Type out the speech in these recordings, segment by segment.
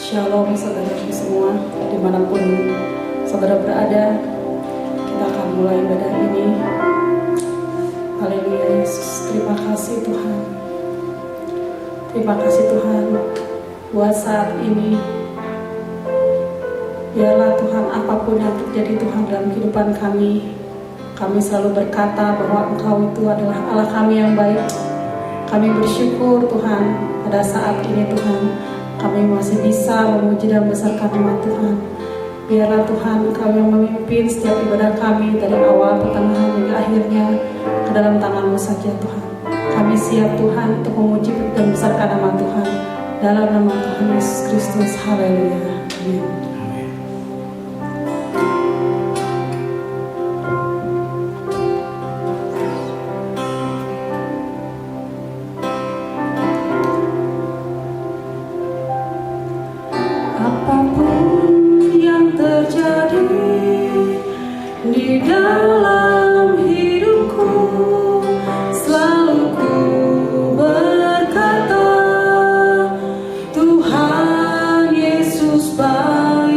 Shalom saudaraku semua, dimanapun saudara berada, kita akan mulai ibadah ini. Haleluya Yesus, terima kasih Tuhan. Terima kasih Tuhan buat saat ini. Biarlah Tuhan apapun yang terjadi Tuhan dalam kehidupan kami selalu berkata bahwa Engkau itu adalah Allah kami yang baik. Kami bersyukur Tuhan pada saat ini Tuhan, kami masih bisa memuji dan membesarkan nama Tuhan. Biarlah Tuhan Engkau yang memimpin setiap ibadah kami dari awal, pertengahan hingga akhirnya ke dalam tangan-Mu saja Tuhan. Kami siap Tuhan untuk memuji dan membesarkan nama Tuhan. Dalam nama Tuhan Yesus Kristus. Haleluya. Amin. Di dalam hidupku selalu ku berkata, Tuhan Yesus baik.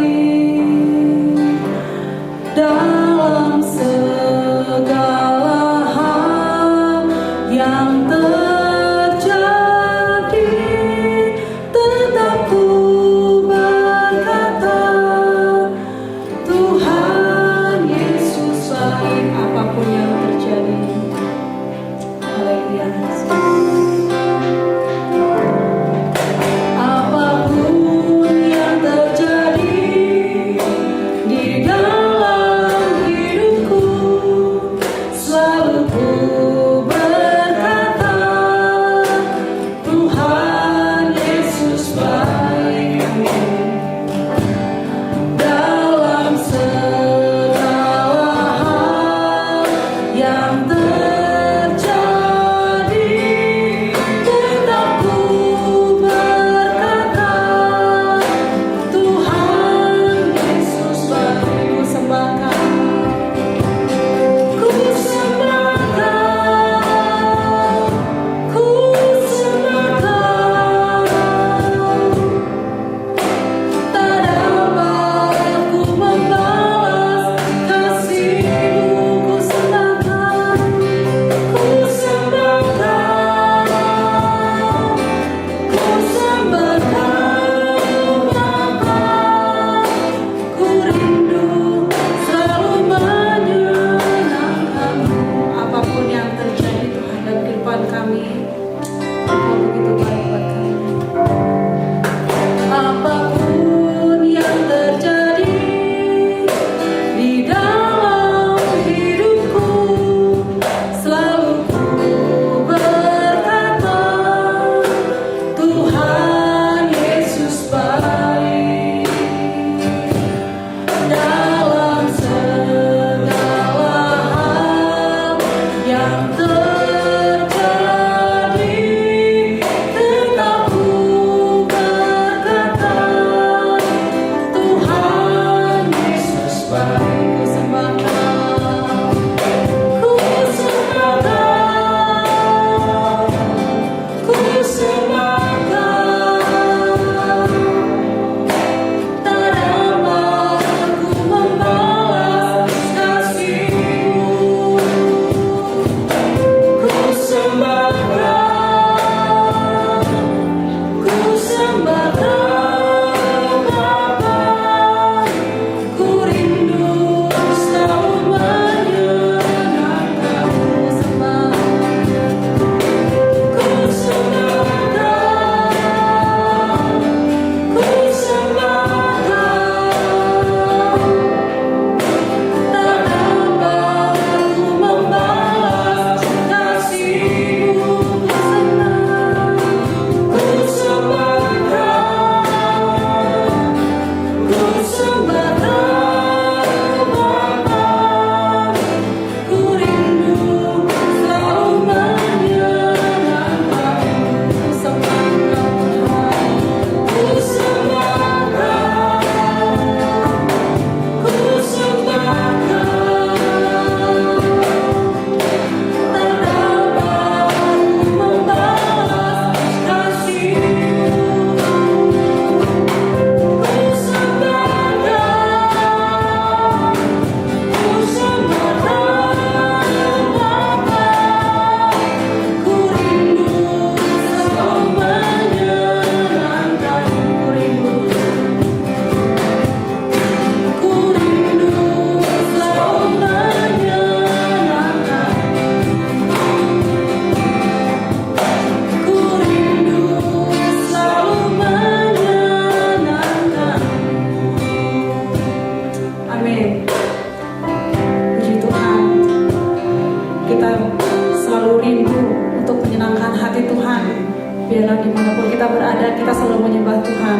biarlah dimanapun kita berada, kita selalu menyembah Tuhan.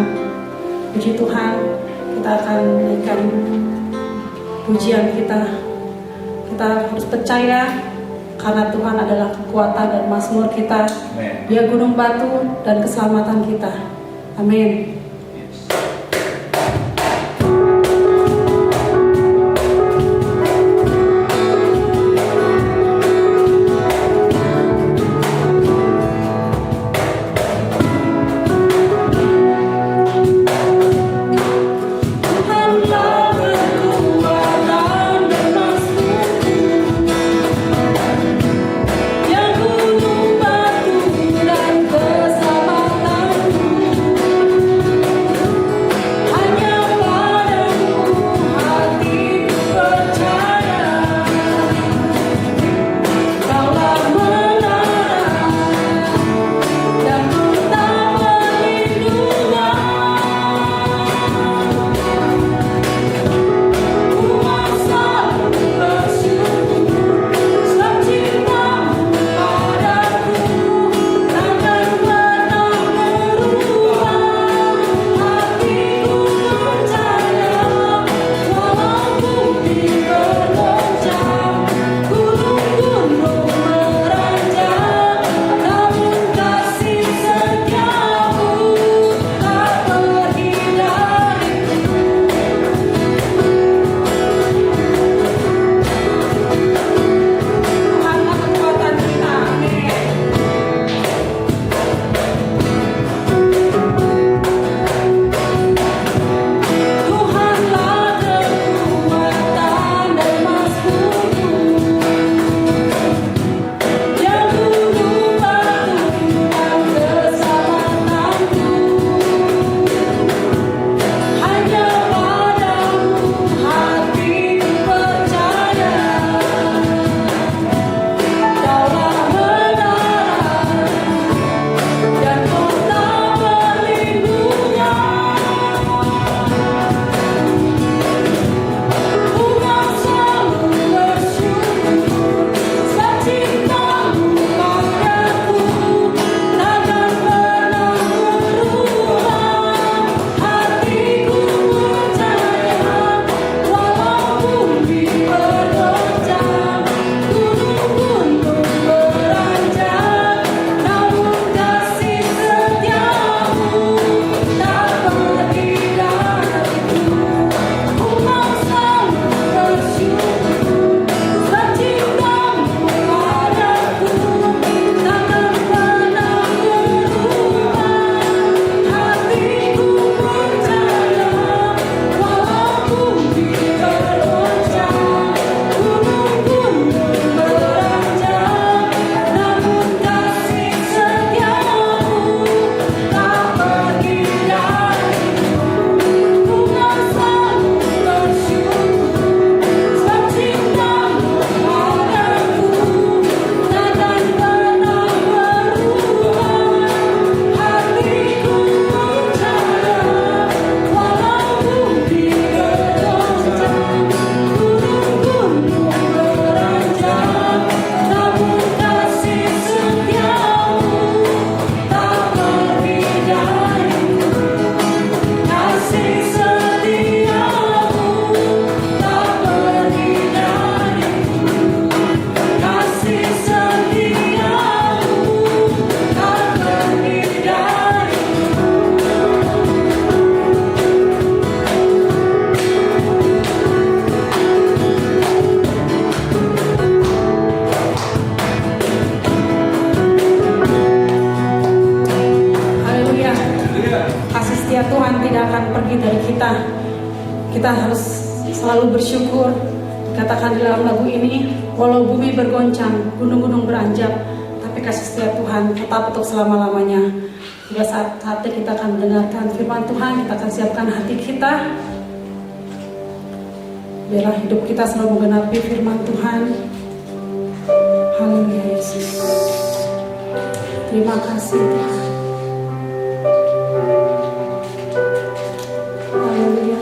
Puji Tuhan, kita akan menaikkan pujian kita. Kita harus percaya karena Tuhan adalah kekuatan dan mazmur kita. Dia gunung batu dan keselamatan kita. Amin. Kita harus selalu bersyukur. Katakan di dalam lagu ini, walau bumi bergoncang, gunung-gunung beranjak, tapi kasih setia Tuhan tetap untuk selama-lamanya. Pada saatnya kita akan mendengarkan firman Tuhan, kita akan siapkan hati kita. Biarlah hidup kita selalu menggenapi firman Tuhan. Haleluya Yesus. Terima kasih Tuhan. Haleluya.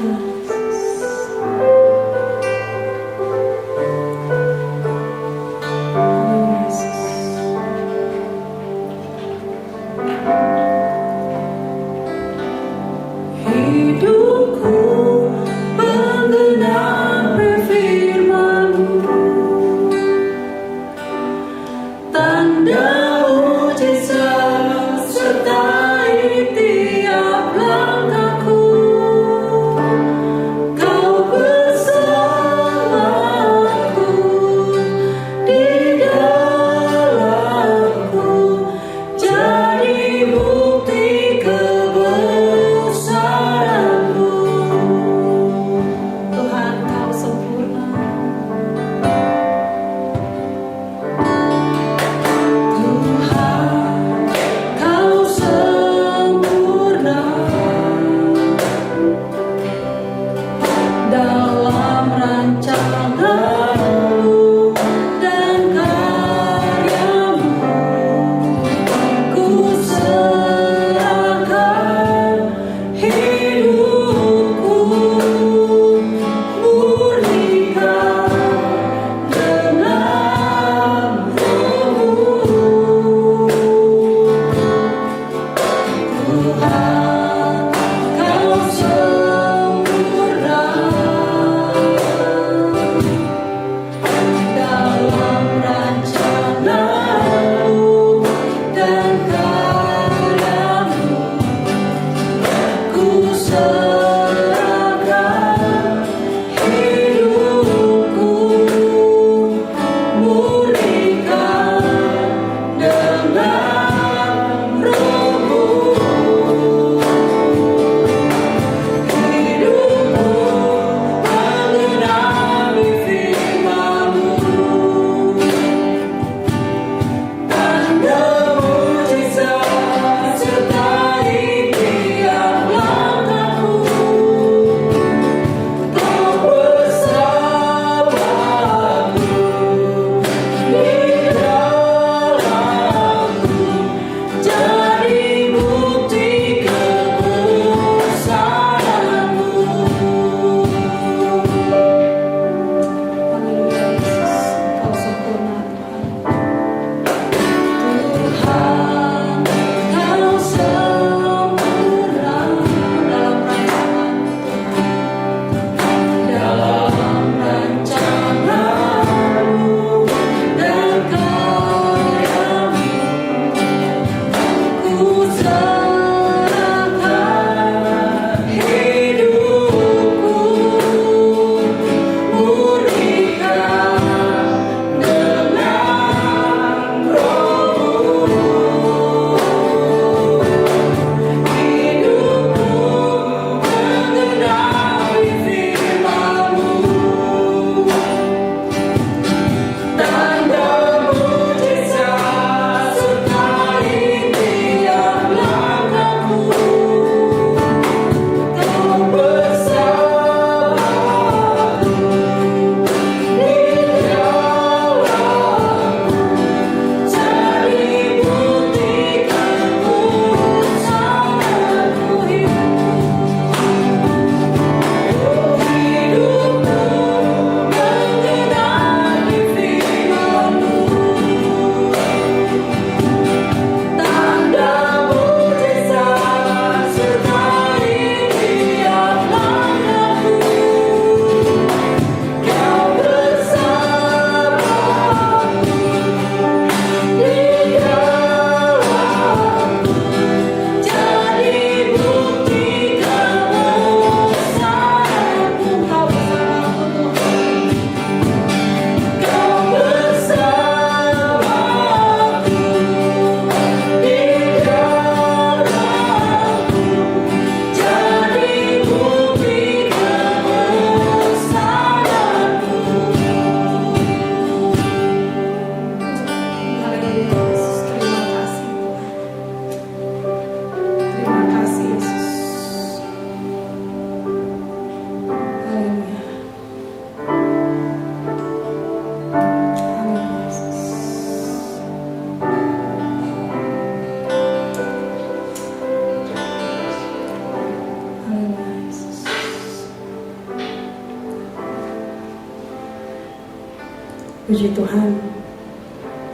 Puji Tuhan,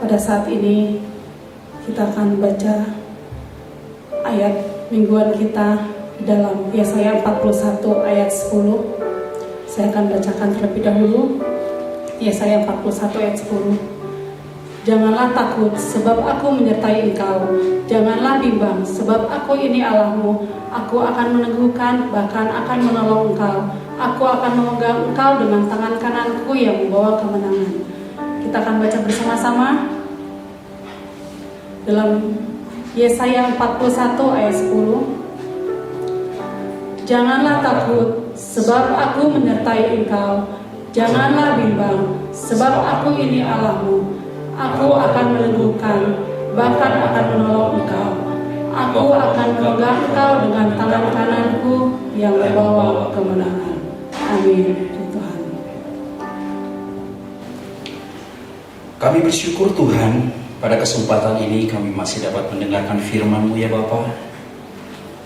pada saat ini kita akan baca ayat mingguan kita dalam Yesaya 41 ayat 10. Saya akan bacakan terlebih dahulu Yesaya 41 ayat 10. Janganlah takut, sebab aku menyertai engkau. Janganlah bimbang, sebab aku ini Allahmu. Aku akan meneguhkan, bahkan akan menolong engkau. Aku akan memegang engkau dengan tangan kananku yang membawa kemenangan. Kita akan baca bersama-sama dalam Yesaya 41 ayat 10. Janganlah takut, sebab aku menyertai engkau. Janganlah bimbang, sebab aku ini Allahmu. Aku akan meneguhkan, bahkan akan menolong engkau. Aku akan memegang engkau dengan tangan kananku yang membawa kemenangan. Amin. Tuhan. Kami bersyukur Tuhan, pada kesempatan ini kami masih dapat mendengarkan firman-Mu ya Bapa.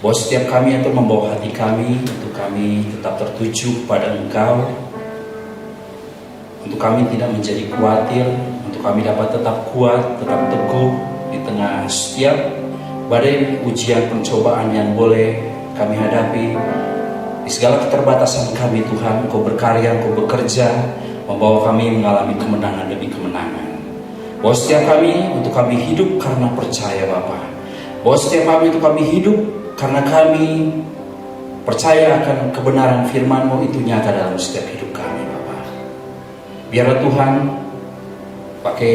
Bahwa setiap kami yang membawa hati kami, untuk kami tetap tertuju pada Engkau. Untuk kami tidak menjadi khawatir, untuk kami dapat tetap kuat, tetap teguh di tengah setiap badai ujian pencobaan yang boleh kami hadapi, di segala keterbatasan kami Tuhan, Engkau berkarya, Engkau bekerja, membawa kami mengalami kemenangan demi kemenangan. Bahwa setiap kami untuk kami hidup karena percaya Bapa. Bahwa setiap kami untuk kami hidup karena kami percaya akan kebenaran firman-Mu itu nyata dalam setiap hidup kami Bapa. Biarlah Tuhan pakai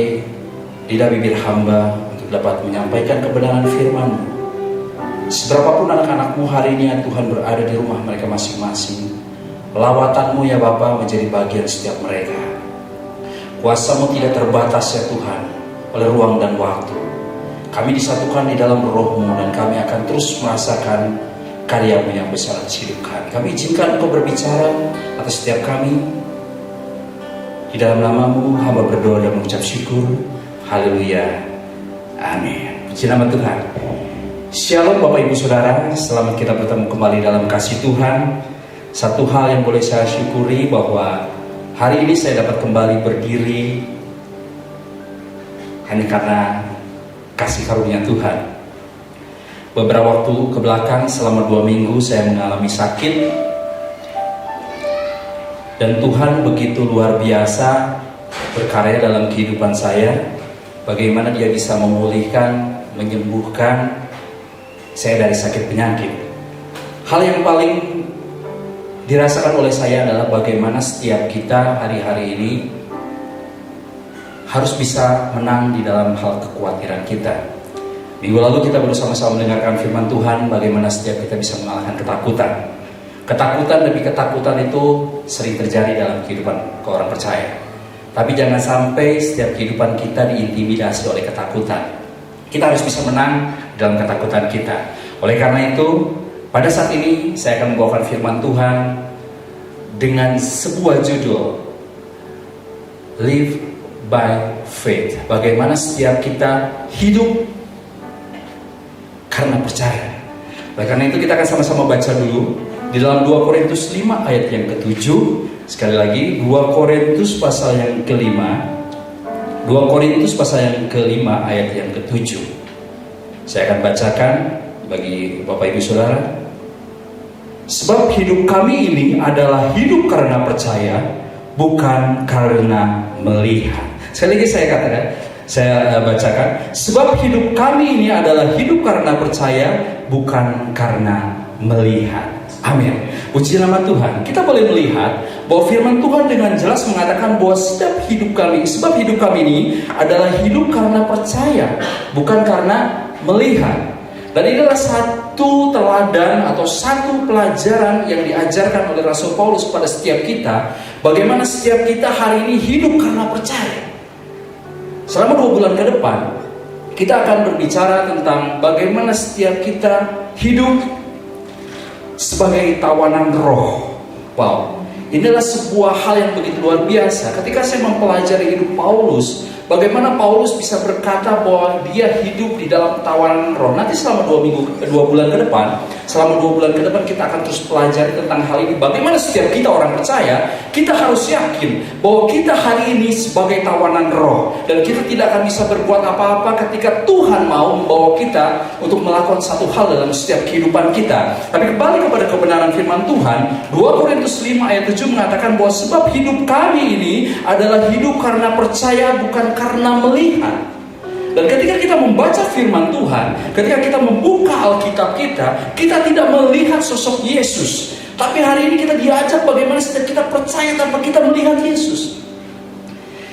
lidah bibir hamba untuk dapat menyampaikan kebenaran firman-Mu. Seberapapun anak-anak-Mu hari ini yang Tuhan berada di rumah mereka masing-masing, lawatan-Mu ya Bapa menjadi bagian setiap mereka. Kuasa-Mu tidak terbatas ya Tuhan oleh ruang dan waktu. Kami disatukan di dalam roh-Mu dan kami akan terus merasakan karya-Mu yang besar atas hidup kami. Kami izinkan Engkau berbicara atas setiap kami. Di dalam nama-Mu hamba berdoa dan mengucap syukur. Haleluya. Amin. Puji nama Tuhan. Shalom Bapak Ibu Saudara, selamat kita bertemu kembali dalam kasih Tuhan. Satu hal yang boleh saya syukuri bahwa hari ini saya dapat kembali berdiri hanya karena kasih karunia Tuhan. Beberapa waktu ke belakang selama 2 minggu saya mengalami sakit, dan Tuhan begitu luar biasa berkarya dalam kehidupan saya. Bagaimana Dia bisa memulihkan, menyembuhkan saya dari sakit penyakit. Hal yang paling dirasakan oleh saya adalah bagaimana setiap kita hari-hari ini harus bisa menang di dalam hal kekhawatiran kita. Minggu lalu kita bersama-sama mendengarkan firman Tuhan, bagaimana setiap kita bisa mengalahkan ketakutan. Ketakutan demi ketakutan itu sering terjadi dalam kehidupan orang percaya. Tapi jangan sampai setiap kehidupan kita diintimidasi oleh ketakutan. Kita harus bisa menang dalam ketakutan kita. Oleh karena itu, pada saat ini saya akan membawakan firman Tuhan dengan sebuah judul, Live by Faith. Bagaimana setiap kita hidup karena percaya. Oleh karena itu kita akan sama-sama baca dulu di dalam 2 Korintus 5 ayat yang ke-7. Sekali lagi 2 Korintus pasal yang ke-5. 2 Korintus pasal yang ke-5 ayat yang ke-7. Saya akan bacakan bagi Bapak Ibu Saudara. Sebab hidup kami ini adalah hidup karena percaya, bukan karena melihat. Sekali lagi saya bacakan. Sebab hidup kami ini adalah hidup karena percaya, bukan karena melihat. Amin. Puji nama Tuhan. Kita boleh melihat bahwa firman Tuhan dengan jelas mengatakan bahwa sebab hidup kami ini adalah hidup karena percaya, bukan karena melihat. Dan ini adalah satu teladan atau satu pelajaran yang diajarkan oleh Rasul Paulus pada setiap kita. Bagaimana setiap kita hari ini hidup karena percaya. Selama 2 bulan ke depan, kita akan berbicara tentang bagaimana setiap kita hidup sebagai tawanan roh. Wow, inilah sebuah hal yang begitu luar biasa. Ketika saya mempelajari hidup Paulus, bagaimana Paulus bisa berkata bahwa dia hidup di dalam tawanan roh. Nanti selama 2 bulan ke depan, kita akan terus pelajari tentang hal ini. Bagaimana setiap kita orang percaya, kita harus yakin bahwa kita hari ini sebagai tawanan roh, dan kita tidak akan bisa berbuat apa-apa ketika Tuhan mau membawa kita untuk melakukan satu hal dalam setiap kehidupan kita. Tapi kembali kepada kebenaran firman Tuhan, 2 Korintus 5 ayat 7 mengatakan bahwa sebab hidup kami ini adalah hidup karena percaya, bukan karena melihat. Dan ketika kita membaca firman Tuhan, ketika kita membuka Alkitab kita tidak melihat sosok Yesus. Tapi hari ini kita diajak bagaimana setiap kita percaya tanpa kita melihat Yesus.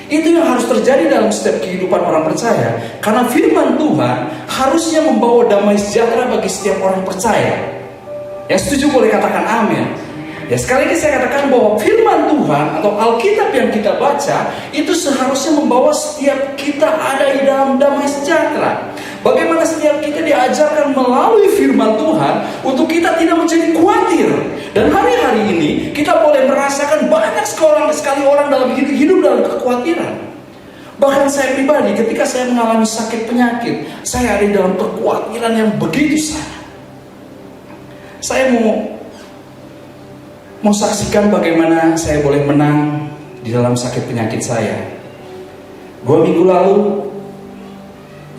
Itu yang harus terjadi dalam setiap kehidupan orang percaya. Karena firman Tuhan harusnya membawa damai sejahtera bagi setiap orang percaya. Yang setuju boleh katakan amin. Ya, sekali lagi saya katakan bahwa firman Tuhan atau Alkitab yang kita baca itu seharusnya membawa setiap kita ada di dalam damai sejahtera. Bagaimana setiap kita diajarkan melalui firman Tuhan untuk kita tidak menjadi khawatir. Dan hari-hari ini kita boleh merasakan banyak sekali orang dalam hidup dalam kekhawatiran. Bahkan saya pribadi ketika saya mengalami sakit penyakit, saya ada di dalam kekhawatiran yang begitu sangat. Saya mau saksikan bagaimana saya boleh menang di dalam sakit penyakit saya. 2 minggu lalu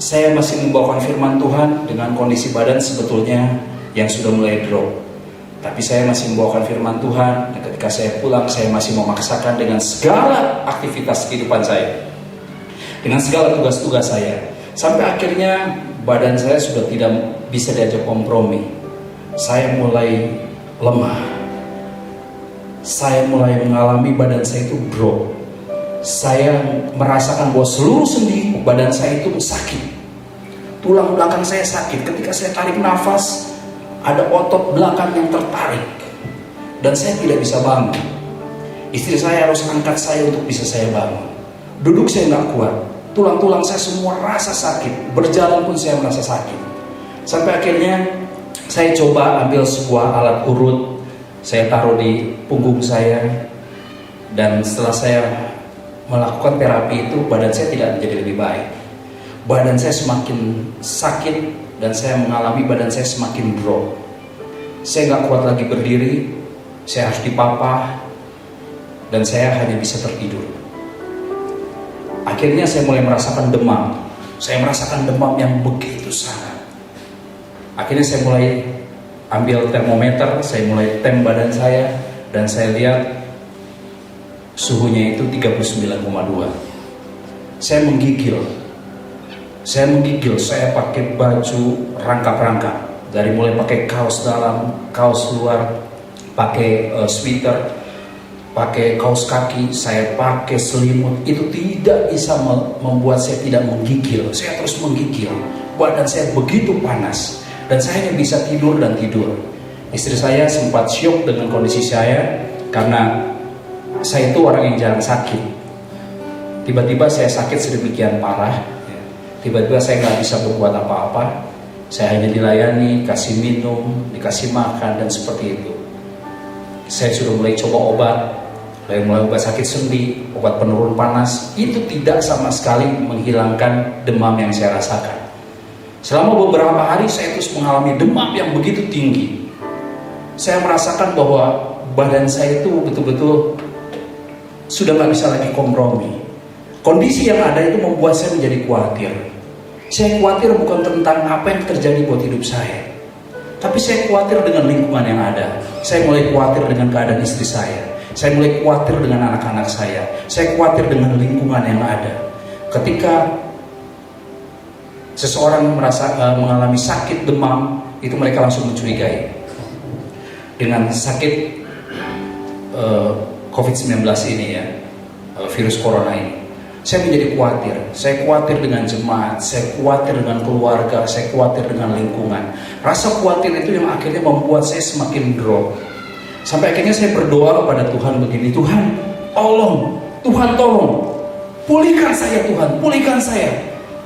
saya masih membawakan firman Tuhan dengan kondisi badan sebetulnya yang sudah mulai drop. Tapi saya masih membawakan firman Tuhan, dan ketika saya pulang saya masih memaksakan dengan segala aktivitas kehidupan saya, dengan segala tugas-tugas saya. Sampai akhirnya badan saya sudah tidak bisa diajak kompromi. Saya mulai lemah. Saya mulai mengalami badan saya itu drop. Saya merasakan bahwa seluruh sendi badan saya itu sakit. Tulang belakang saya sakit. Ketika saya tarik nafas, ada otot belakang yang tertarik. Dan saya tidak bisa bangun. Istri saya harus angkat saya untuk bisa saya bangun. Duduk saya nggak kuat. Tulang-tulang saya semua rasa sakit. Berjalan pun saya merasa sakit. Sampai akhirnya saya coba ambil sebuah alat urut. Saya taruh di punggung saya. Dan setelah saya melakukan terapi itu, badan saya tidak menjadi lebih baik. Badan saya semakin sakit dan saya mengalami badan saya semakin drop. Saya nggak kuat lagi berdiri, saya harus dipapah dan saya hanya bisa tertidur. Akhirnya saya mulai merasakan demam. Saya merasakan demam yang begitu sangat. Akhirnya saya mulai ambil termometer, saya mulai tem badan saya dan saya lihat suhunya itu 39,2. Saya menggigil. Saya pakai baju rangkap-rangkap. Dari mulai pakai kaos dalam, kaos luar, pakai sweater, pakai kaos kaki, saya pakai selimut. Itu tidak bisa membuat saya tidak menggigil. Saya terus menggigil. Badan saya begitu panas. Dan saya hanya bisa tidur dan tidur. Istri saya sempat syok dengan kondisi saya karena saya itu orang yang jarang sakit. Tiba-tiba saya sakit sedemikian parah. Tiba-tiba saya nggak bisa berbuat apa-apa. Saya hanya dilayani, kasih minum, dikasih makan, dan seperti itu. Saya sudah mulai coba obat. Mulai obat sakit sendi, obat penurun panas. Itu tidak sama sekali menghilangkan demam yang saya rasakan. Selama beberapa hari saya terus mengalami demam yang begitu tinggi. Saya merasakan bahwa badan saya itu betul-betul sudah nggak bisa lagi kompromi. Kondisi yang ada itu membuat saya menjadi khawatir. Saya khawatir bukan tentang apa yang terjadi buat hidup saya, tapi saya khawatir dengan lingkungan yang ada. Saya mulai khawatir dengan keadaan istri saya. Saya mulai khawatir dengan anak-anak saya. Saya khawatir dengan lingkungan yang ada. Ketika seseorang mengalami sakit demam, itu mereka langsung mencurigai dengan sakit COVID-19 ini ya, virus corona ini. Saya menjadi khawatir. Saya khawatir dengan jemaat, saya khawatir dengan keluarga, saya khawatir dengan lingkungan. Rasa khawatir itu yang akhirnya membuat saya semakin drop. Sampai akhirnya saya berdoa kepada Tuhan begini, Tuhan tolong, Tuhan tolong, pulihkan saya Tuhan, pulihkan saya.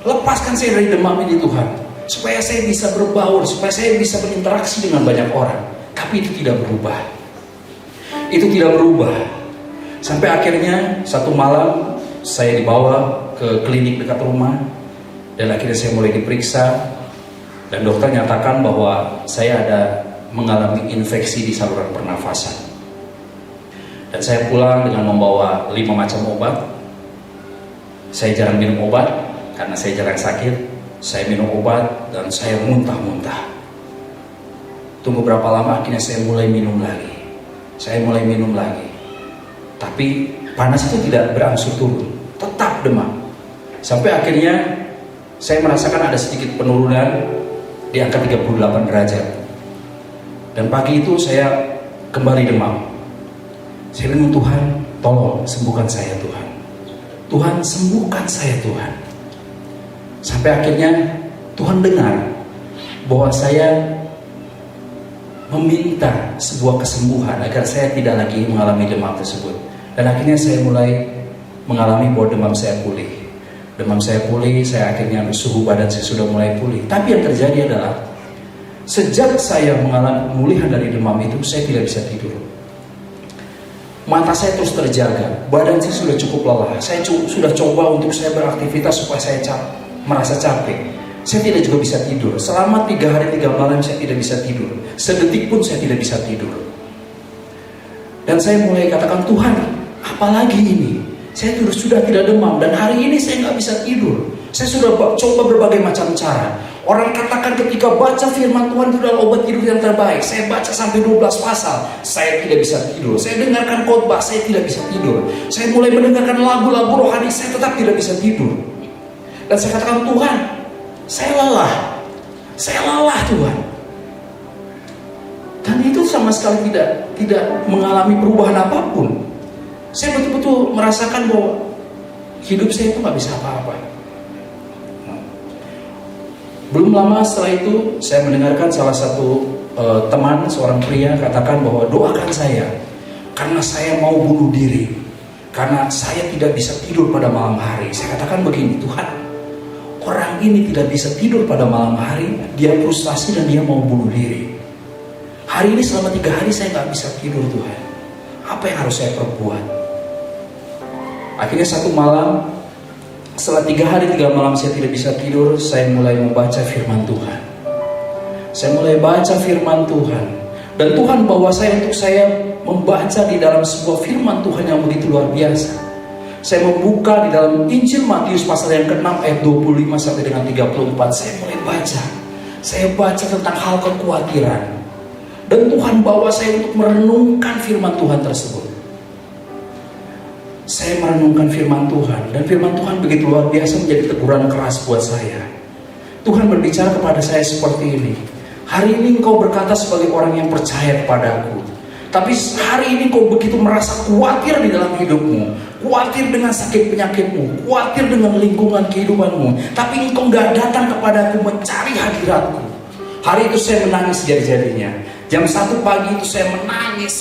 Lepaskan saya dari demam ini Tuhan, supaya saya bisa berbaur, supaya saya bisa berinteraksi dengan banyak orang. Tapi itu tidak berubah. Itu tidak berubah. Sampai akhirnya satu malam saya dibawa ke klinik dekat rumah. Dan akhirnya saya mulai diperiksa. Dan dokter nyatakan bahwa saya ada mengalami infeksi di saluran pernafasan. Dan saya pulang dengan membawa 5 macam obat. Saya jarang minum obat karena saya jarang sakit. Saya minum obat dan saya muntah-muntah. Tunggu berapa lama akhirnya saya mulai minum lagi. Tapi panas itu tidak berangsur turun, tetap demam. Sampai akhirnya saya merasakan ada sedikit penurunan di angka 38 derajat. Dan pagi itu saya kembali demam. Saya bilang, Tuhan tolong sembuhkan saya Tuhan. Tuhan sembuhkan saya Tuhan. Sampai akhirnya Tuhan dengar bahwa saya meminta sebuah kesembuhan agar saya tidak lagi mengalami demam tersebut. Dan akhirnya saya mulai mengalami bahwa demam saya pulih. Demam saya pulih, saya akhirnya suhu badan saya sudah mulai pulih. Tapi yang terjadi adalah sejak saya mengalami pemulihan dari demam itu, saya tidak bisa tidur. Mata saya terus terjaga, badan saya sudah cukup lelah. Saya sudah coba untuk saya beraktivitas supaya saya merasa capek. Saya tidak juga bisa tidur. Selama 3 hari 3 malam saya tidak bisa tidur. Sedetik pun saya tidak bisa tidur. Dan saya mulai katakan, Tuhan, apalagi ini? Saya sudah tidak demam dan hari ini saya nggak bisa tidur. Saya sudah coba berbagai macam cara. Orang katakan ketika baca firman Tuhan itu adalah obat tidur yang terbaik. Saya baca sampai 12 pasal, saya tidak bisa tidur. Saya dengarkan khotbah, saya tidak bisa tidur. Saya mulai mendengarkan lagu-lagu rohani, saya tetap tidak bisa tidur. Dan saya katakan, Tuhan, saya lelah. Saya lelah, Tuhan. Dan itu sama sekali tidak mengalami perubahan apapun. Saya betul-betul merasakan bahwa hidup saya itu gak bisa apa-apa. Belum lama setelah itu saya mendengarkan salah satu teman, seorang pria katakan bahwa doakan saya karena saya mau bunuh diri, karena saya tidak bisa tidur pada malam hari. Saya katakan begini, Tuhan, orang ini tidak bisa tidur pada malam hari, dia frustasi dan dia mau bunuh diri. Hari ini selama 3 hari saya gak bisa tidur, Tuhan. Apa yang harus saya perbuat? Akhirnya satu malam, setelah 3 hari 3 malam saya tidak bisa tidur, saya mulai membaca firman Tuhan. Saya mulai baca firman Tuhan. Dan Tuhan bawa saya untuk saya membaca di dalam sebuah firman Tuhan yang begitu luar biasa. Saya membuka di dalam Injil Matius pasal yang ke-6 ayat 25 sampai dengan 34. Saya mulai baca. Saya baca tentang hal kekhawatiran. Dan Tuhan bawa saya untuk merenungkan firman Tuhan tersebut. Saya merenungkan firman Tuhan, dan firman Tuhan begitu luar biasa menjadi teguran keras buat saya. Tuhan berbicara kepada saya seperti ini. Hari ini engkau berkata sebagai orang yang percaya kepadaku, tapi hari ini kau begitu merasa khawatir di dalam hidupmu, khawatir dengan sakit penyakitmu, khawatir dengan lingkungan kehidupanmu, tapi engkau gak datang kepadaku mencari hadiratku. Hari itu saya menangis jadi-jadinya. Jam 1 pagi itu saya menangis,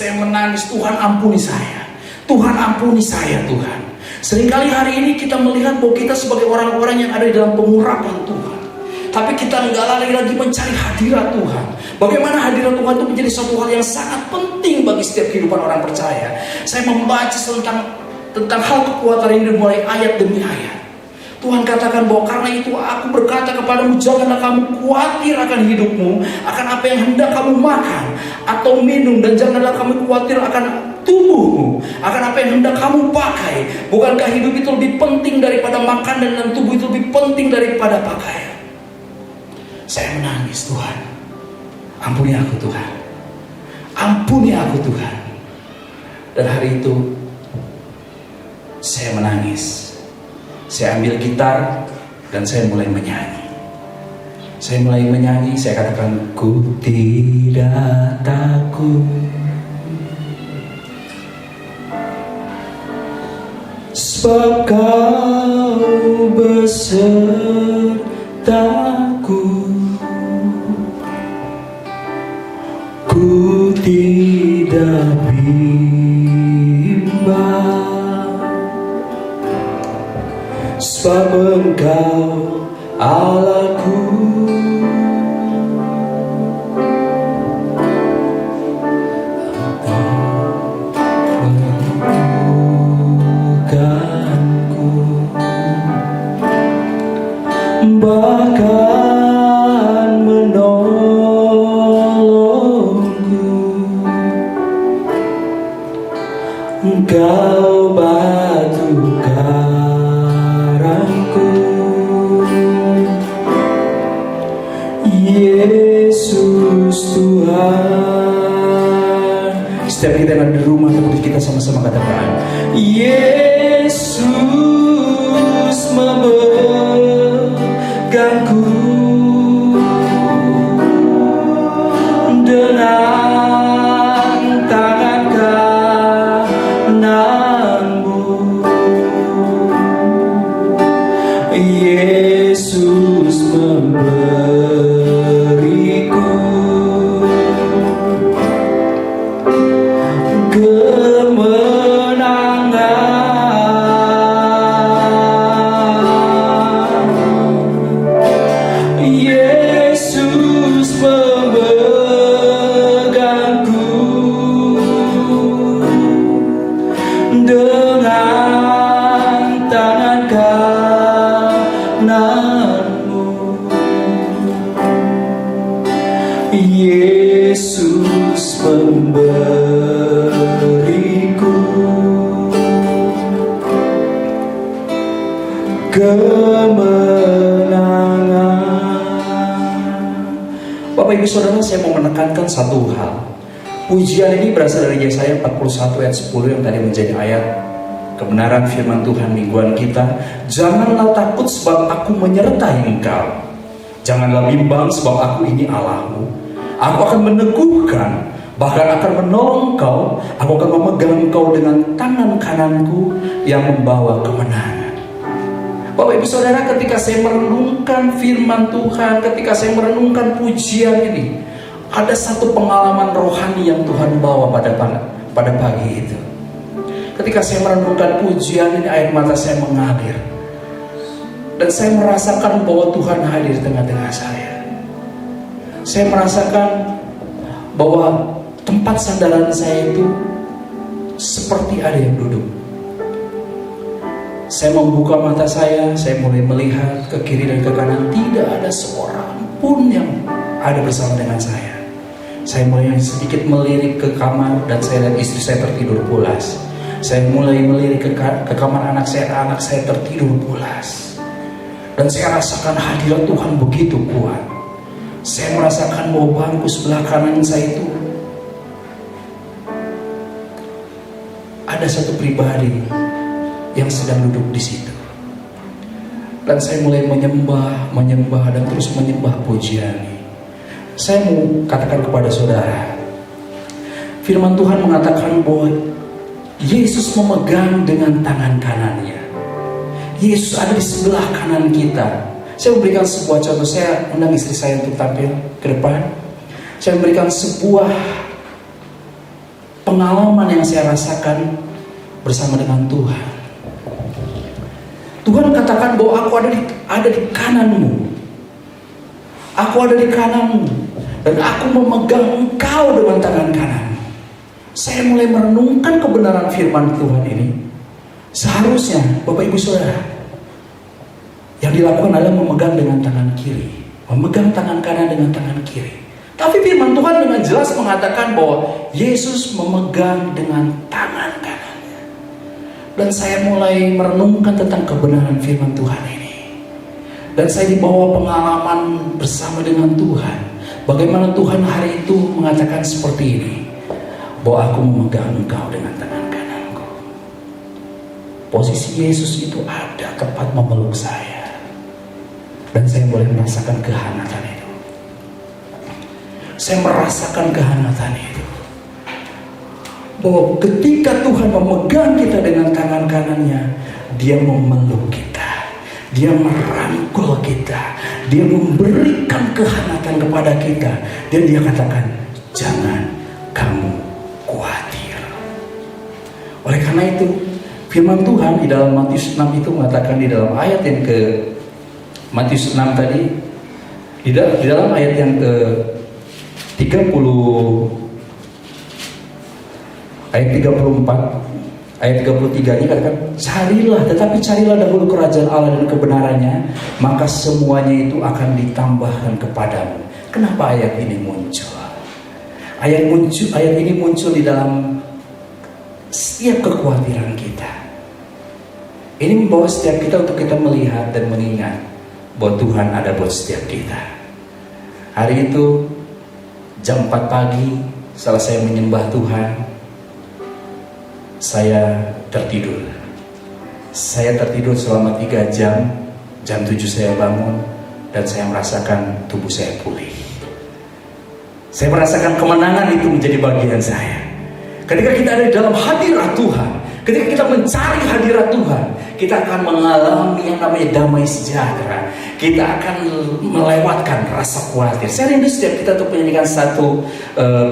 Tuhan ampuni saya. Tuhan ampuni saya, Tuhan. Seringkali hari ini kita melihat bahwa kita sebagai orang-orang yang ada di dalam pengurapan Tuhan, tapi kita enggak lagi mencari hadirat Tuhan. Bagaimana hadirat Tuhan itu menjadi suatu hal yang sangat penting bagi setiap kehidupan orang percaya. Saya membaca tentang hal kekuatan ini mulai ayat demi ayat. Tuhan katakan bahwa karena itu aku berkata kepadamu, janganlah kamu khawatir akan hidupmu, akan apa yang hendak kamu makan atau minum, dan janganlah kamu khawatir akan tubuhmu, akan apa yang hendak kamu pakai. Bukankah hidup itu lebih penting daripada makanan, dan tubuh itu lebih penting daripada pakaian? Saya menangis, Tuhan. Ampuni aku, Tuhan. Ampuni aku, Tuhan. Dan hari itu saya menangis. Saya ambil gitar dan saya mulai menyanyi. Saya katakan, ku tidak takut, sebab kau besertaku. Ku tidak bimbang, sebab Engkau Allahku. Bahkan menolongku, Engkau batu karangku. Yesus Tuhan. Setiap kita yang ada di rumah, kita sama-sama katakan, Yesus memegangku dengan tangan kananmu. Yesus memberiku Yesus memberiku kemenangan. Bapak Ibu Saudara, saya mau menekankan satu hal. Pujian ini berasal dari Yesaya 41 ayat 10 yang tadi menjadi ayat kebenaran firman Tuhan mingguan kita. Janganlah takut sebab aku menyertai engkau. Janganlah bimbang sebab aku ini Allahmu. Aku akan meneguhkan, bahkan akan menolong engkau. Aku akan memegang engkau dengan tangan kananku yang membawa kemenangan. Bapak Ibu Saudara, ketika saya merenungkan firman Tuhan, ketika saya merenungkan pujian ini, ada satu pengalaman rohani yang Tuhan bawa pada pagi itu. Ketika saya merenungkan pujian ini, air mata saya mengalir. Dan saya merasakan bahwa Tuhan hadir di tengah-tengah saya. Saya merasakan bahwa tempat sandaran saya itu seperti ada yang duduk. Saya membuka mata saya mulai melihat ke kiri dan ke kanan. Tidak ada seorang pun yang ada bersama dengan saya. Saya mulai sedikit melirik ke kamar dan saya lihat istri saya tertidur pulas. Saya mulai melirik ke kamar anak saya tertidur pulas. Dan saya rasakan hadirat Tuhan begitu kuat. Saya merasakan bahwa bangku sebelah kanan saya itu ada satu pribadi yang sedang duduk di situ. Dan saya mulai menyembah dan terus menyembah pujian ini. Saya mau katakan kepada saudara, firman Tuhan mengatakan bahwa Yesus memegang dengan tangan kanannya. Yesus ada di sebelah kanan kita. Saya memberikan sebuah contoh. Saya undang istri saya untuk tampil ke depan. Saya memberikan sebuah pengalaman yang saya rasakan bersama dengan Tuhan. Tuhan katakan bahwa aku ada di kananmu. Aku ada di kananmu. Dan aku memegang engkau dengan tangan kananmu. Saya mulai merenungkan kebenaran firman Tuhan ini. Seharusnya Bapak Ibu Saudara, yang dilakukan adalah memegang dengan tangan kiri, memegang tangan kanan dengan tangan kiri. Tapi firman Tuhan dengan jelas mengatakan bahwa Yesus memegang dengan tangan kanannya. Dan saya mulai merenungkan tentang kebenaran firman Tuhan ini. Dan saya dibawa pengalaman bersama dengan Tuhan. Bagaimana Tuhan hari itu mengatakan seperti ini, bahwa aku memegang engkau dengan tangan kananku. Posisi Yesus itu ada tepat memeluk saya. Dan saya boleh merasakan kehangatan itu. Saya merasakan kehangatan itu. Bahwa ketika Tuhan memegang kita dengan tangan kanannya, Dia memeluk kita. Dia merangkul kita. Dia memberikan kehangatan kepada kita. Dan Dia katakan, jangan kamu khawatir. Oleh karena itu, firman Tuhan di dalam Matius 6 itu mengatakan, di dalam ayat yang ke Matius 6 tadi, di dalam ayat yang ke 30, ayat 34, ayat 33 ini katakan, carilah dahulu kerajaan Allah dan kebenarannya, maka semuanya itu akan ditambahkan kepadamu. Kenapa ayat ini muncul? Ayat ini muncul di dalam setiap kekhawatiran kita. Ini membawa setiap kita untuk kita melihat dan mengingat bahwa Tuhan ada buat setiap kita. Hari itu jam 4 pagi setelah saya menyembah Tuhan, saya tertidur. Saya tertidur selama 3 jam. Jam 7 saya bangun dan saya merasakan tubuh saya pulih. Saya merasakan kemenangan itu menjadi bagian saya. Ketika kita ada di dalam hadirat Tuhan, ketika kita mencari hadirat Tuhan, kita akan mengalami yang namanya damai sejahtera. Kita akan melewatkan rasa khawatir. Saya rindu setiap kita untuk menyanyikan satu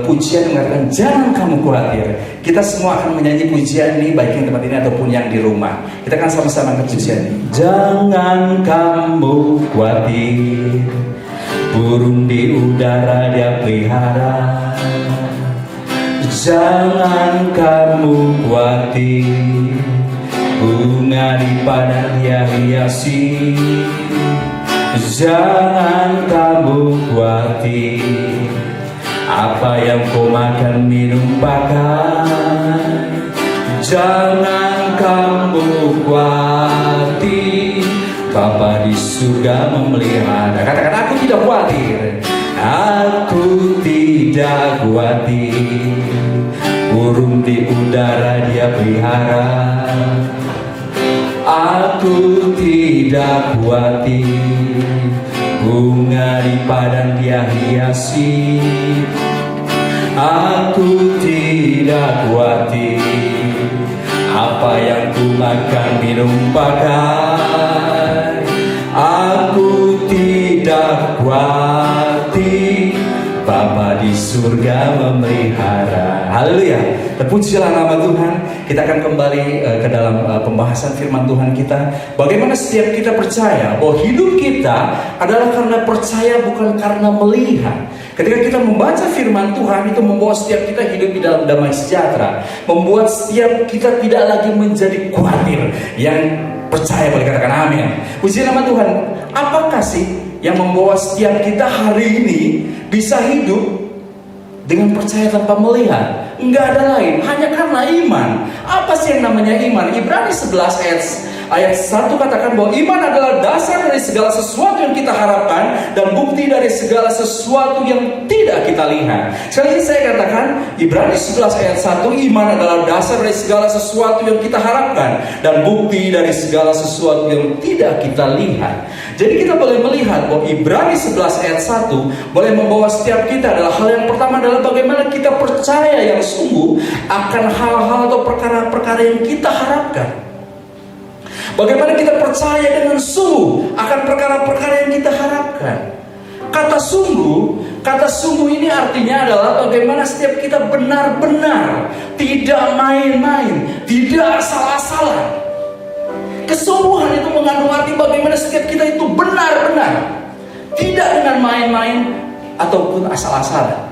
pujian yang mengatakan jangan kamu khawatir. Kita semua akan menyanyi pujian ini, baik yang tempat ini ataupun yang di rumah. Kita akan sama-sama ke pujian ini. Jangan kamu khawatir, burung di udara Dia pelihara. Jangan kamu khawatir, bunga di padang Dia hiasi. Jangan kamu khawatir, apa yang kau makan minum pakai. Jangan kamu khawatir, Bapa di surga memelihara. Katakan aku tidak khawatir. Aku tidak khawatir, burung di udara Dia pelihara. Aku tidak khawatir, bunga di padang Dia hiasi. Aku tidak khawatir, apa yang ku makan minum pakai. Aku tidak khawatir, Bapa di surga memelihara. Haleluya. Terpujilah nama Tuhan. Kita akan kembali ke dalam pembahasan firman Tuhan kita. Bagaimana setiap kita percaya bahwa hidup kita adalah karena percaya, bukan karena melihat. Ketika kita membaca firman Tuhan, itu membawa setiap kita hidup di dalam damai sejahtera, membuat setiap kita tidak lagi menjadi khawatir. Yang percaya boleh katakan amin. Puji nama Tuhan. Apakah sih yang membawa setiap kita hari ini bisa hidup dengan percaya tanpa melihat? Enggak ada lain, hanya karena iman. Apa sih yang namanya iman? Ibrani 11 ayat 1 katakan bahwa iman adalah dasar dari segala sesuatu yang kita harapkan dan bukti dari segala sesuatu yang tidak kita lihat. Sekali lagi saya katakan, Ibrani 11 ayat 1, iman adalah dasar dari segala sesuatu yang kita harapkan dan bukti dari segala sesuatu yang tidak kita lihat. Jadi kita boleh melihat bahwa Ibrani 11 ayat 1 boleh membawa setiap kita adalah hal yang pertama adalah bagaimana kita percaya yang sungguh akan hal-hal atau perkara-perkara yang kita harapkan. Bagaimana kita percaya dengan sungguh akan perkara-perkara yang kita harapkan. Kata sungguh ini artinya adalah bagaimana setiap kita benar-benar, tidak main-main, tidak asal-asalan. Kesungguhan itu mengandung arti bagaimana setiap kita itu benar-benar, tidak dengan main-main ataupun asal-asalan.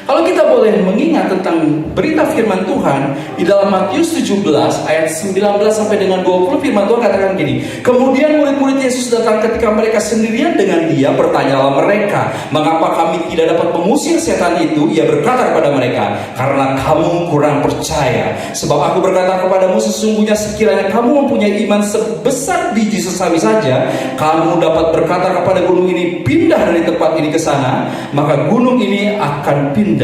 Kalau kita boleh mengingat tentang berita firman Tuhan di dalam Matius 17 ayat 19 sampai dengan 20, firman Tuhan katakan gini. Kemudian murid-murid Yesus datang ketika mereka sendirian dengan Dia. Bertanyalah mereka, mengapa kami tidak dapat mengusir setan itu? Ia berkata kepada mereka, karena kamu kurang percaya. Sebab aku berkata kepadamu, sesungguhnya sekiranya kamu mempunyai iman sebesar biji sesawi saja, kamu dapat berkata kepada gunung ini, pindah dari tempat ini ke sana, maka gunung ini akan pindah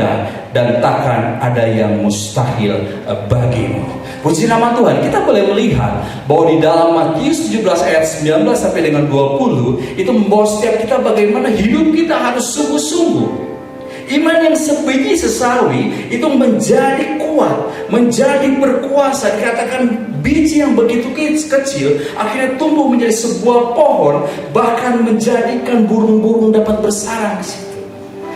dan takkan ada yang mustahil bagimu. Puji nama Tuhan. Kita boleh melihat bahwa di dalam Matius 17 ayat 19 sampai dengan 20 itu membawa setiap kita bagaimana hidup kita harus sungguh-sungguh. Iman yang sebiji sesawi itu menjadi kuat, menjadi berkuasa. Dikatakan biji yang begitu kecil akhirnya tumbuh menjadi sebuah pohon, bahkan menjadikan burung-burung dapat bersarang di situ.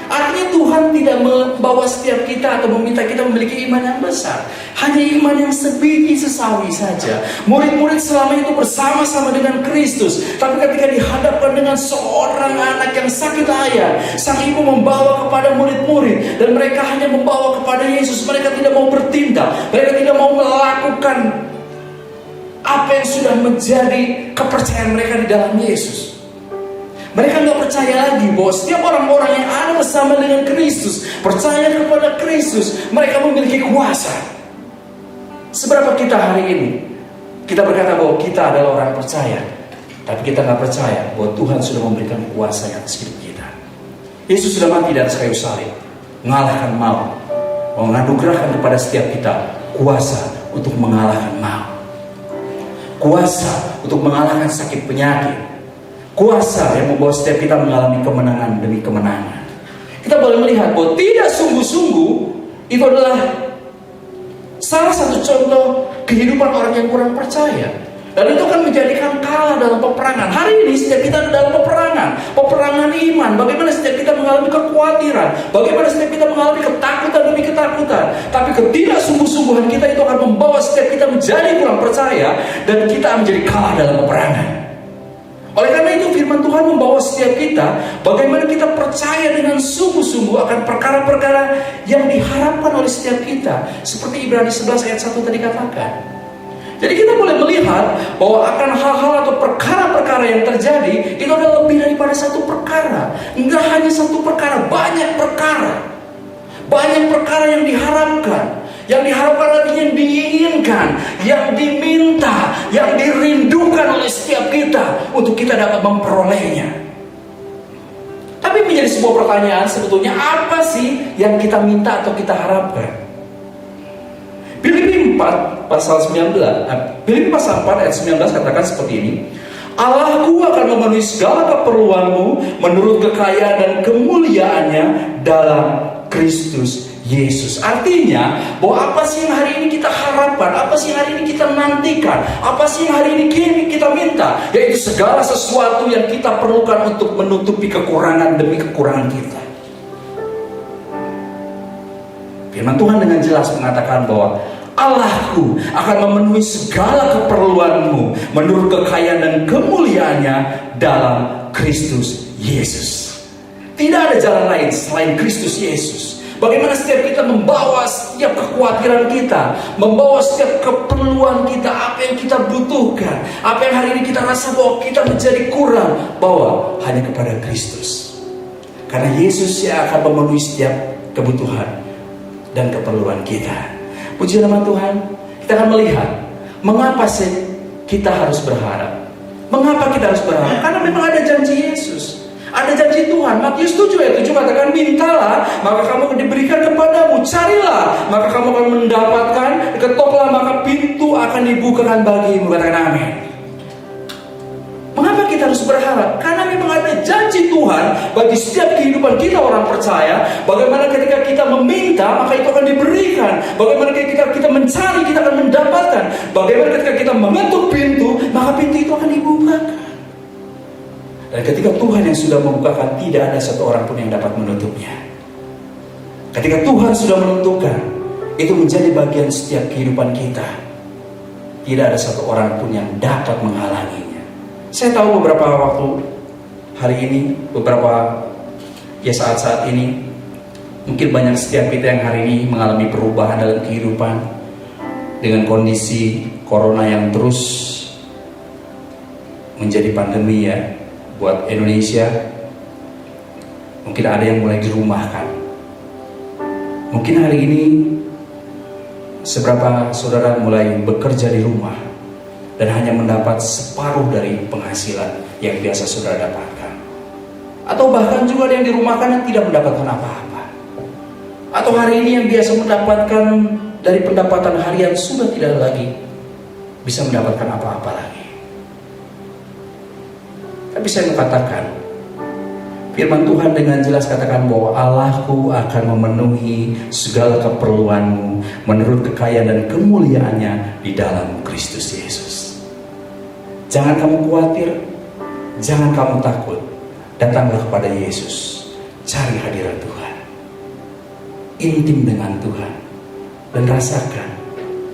Artinya Tuhan tidak membawa setiap kita atau meminta kita memiliki iman yang besar, hanya iman yang sebiji sesawi saja. Murid-murid selama itu bersama-sama dengan Kristus, tapi ketika dihadapkan dengan seorang anak yang sakit ayah, sang ibu membawa kepada murid-murid dan mereka hanya membawa kepada Yesus. Mereka tidak mau bertindak, mereka tidak mau melakukan apa yang sudah menjadi kepercayaan mereka di dalam Yesus. Mereka nggak percaya lagi bahwa setiap orang-orang yang ada bersama dengan Kristus, percaya kepada Kristus, mereka memiliki kuasa. Seberapa kita hari ini kita berkata bahwa kita adalah orang percaya, tapi kita nggak percaya bahwa Tuhan sudah memberikan kuasa yang atas hidup kita. Yesus sudah mati di atas kayu salib, mengalahkan maut, menganugerahkan kepada setiap kita kuasa untuk mengalahkan maut, kuasa untuk mengalahkan sakit penyakit, kuasa yang membawa setiap kita mengalami kemenangan demi kemenangan. Kita boleh melihat bahwa tidak sungguh-sungguh itu adalah salah satu contoh kehidupan orang yang kurang percaya. Dan itu akan menjadikan kalah dalam peperangan. Hari ini setiap kita ada dalam peperangan iman. Bagaimana setiap kita mengalami kekhawatiran, bagaimana setiap kita mengalami ketakutan demi ketakutan. Tapi ketidaksungguh-sungguhan kita itu akan membawa setiap kita menjadi kurang percaya dan kita menjadi kalah dalam peperangan. Oleh karena itu firman Tuhan membawa setiap kita bagaimana kita percaya dengan sungguh-sungguh akan perkara-perkara yang diharapkan oleh setiap kita. Seperti Ibrani 11 ayat 1 tadi katakan. Jadi kita boleh melihat bahwa akan hal-hal atau perkara-perkara yang terjadi itu adalah lebih daripada satu perkara. Enggak hanya satu perkara, banyak perkara. Banyak perkara yang diharapkan. Yang diharapkan artinya yang diinginkan, yang diminta, yang dirindukan oleh setiap kita untuk kita dapat memperolehnya. Tapi menjadi sebuah pertanyaan, sebetulnya apa sih yang kita minta atau kita harapkan? Filipi 4 pasal 19, Filipi pasal 4 ayat 19 katakan seperti ini. Allahku akan memenuhi segala keperluanmu menurut kekayaan dan kemuliaannya dalam Kristus Yesus. Artinya bahwa apa sih yang hari ini kita harapkan, apa sih yang hari ini kita nantikan, apa sih yang hari ini kita minta, yaitu segala sesuatu yang kita perlukan untuk menutupi kekurangan demi kekurangan kita. Firman Tuhan dengan jelas mengatakan bahwa Allahku akan memenuhi segala keperluanmu menurut kekayaan dan kemuliaannya dalam Kristus Yesus. Tidak ada jalan lain selain Kristus Yesus. Bagaimana setiap kita membawa setiap kekhawatiran kita, membawa setiap keperluan kita, apa yang kita butuhkan, apa yang hari ini kita rasa bahwa kita menjadi kurang, bawa hanya kepada Kristus. Karena Yesus yang akan memenuhi setiap kebutuhan dan keperluan kita. Puji nama Tuhan. Kita akan melihat mengapa sih kita harus berharap. Mengapa kita harus berharap? Karena memang ada janji Yesus, ada janji Tuhan. Matius 7 ayat 7 katakan, mintalah maka kamu diberikan kepadamu, carilah maka kamu akan mendapatkan, ketoklah maka pintu akan dibukakan bagimu. Katakan amin. Mengapa kita harus berharap? Karena memang ada janji Tuhan bagi setiap kehidupan kita orang percaya. Bagaimana ketika kita meminta, maka itu akan diberikan. Bagaimana ketika kita mencari, kita akan mendapatkan. Bagaimana ketika kita mengetuk pintu, maka pintu itu akan dibukakan. Dan ketika Tuhan yang sudah membukakan, tidak ada satu orang pun yang dapat menutupnya. Ketika Tuhan sudah menentukan, itu menjadi bagian setiap kehidupan kita. Tidak ada satu orang pun yang dapat menghalanginya. Saya tahu beberapa waktu hari ini, beberapa saat-saat ini, mungkin banyak setiap kita yang hari ini mengalami perubahan dalam kehidupan dengan kondisi corona yang terus menjadi pandemi ya buat Indonesia. Mungkin ada yang mulai dirumahkan. Mungkin hari ini seberapa saudara mulai bekerja di rumah dan hanya mendapat separuh dari penghasilan yang biasa saudara dapatkan. Atau bahkan juga ada yang dirumahkan yang tidak mendapatkan apa-apa. Atau hari ini yang biasa mendapatkan dari pendapatan harian sudah tidak lagi bisa mendapatkan apa-apa lagi. Tapi saya mau katakan, firman Tuhan dengan jelas katakan bahwa Allahku akan memenuhi segala keperluanmu menurut kekayaan dan kemuliaannya di dalam Kristus Yesus. Jangan kamu khawatir, jangan kamu takut. Datanglah kepada Yesus, cari hadirat Tuhan, intim dengan Tuhan, dan rasakan,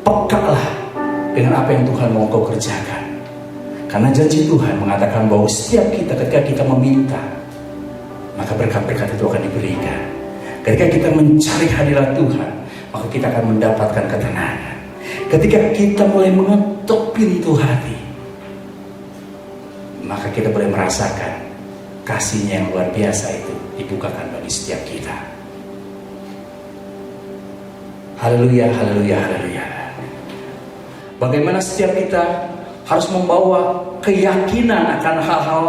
pekalah dengan apa yang Tuhan mau kau kerjakan. Karena janji Tuhan mengatakan bahwa setiap kita ketika kita meminta, maka berkat-berkat itu akan diberikan. Ketika kita mencari hadirat Tuhan, maka kita akan mendapatkan ketenangan. Ketika kita mulai mengetuk pintu hati, maka kita boleh merasakan kasih-Nya yang luar biasa itu dibukakan bagi setiap kita. Haleluya, haleluya, haleluya. Bagaimana setiap kita harus membawa keyakinan akan hal-hal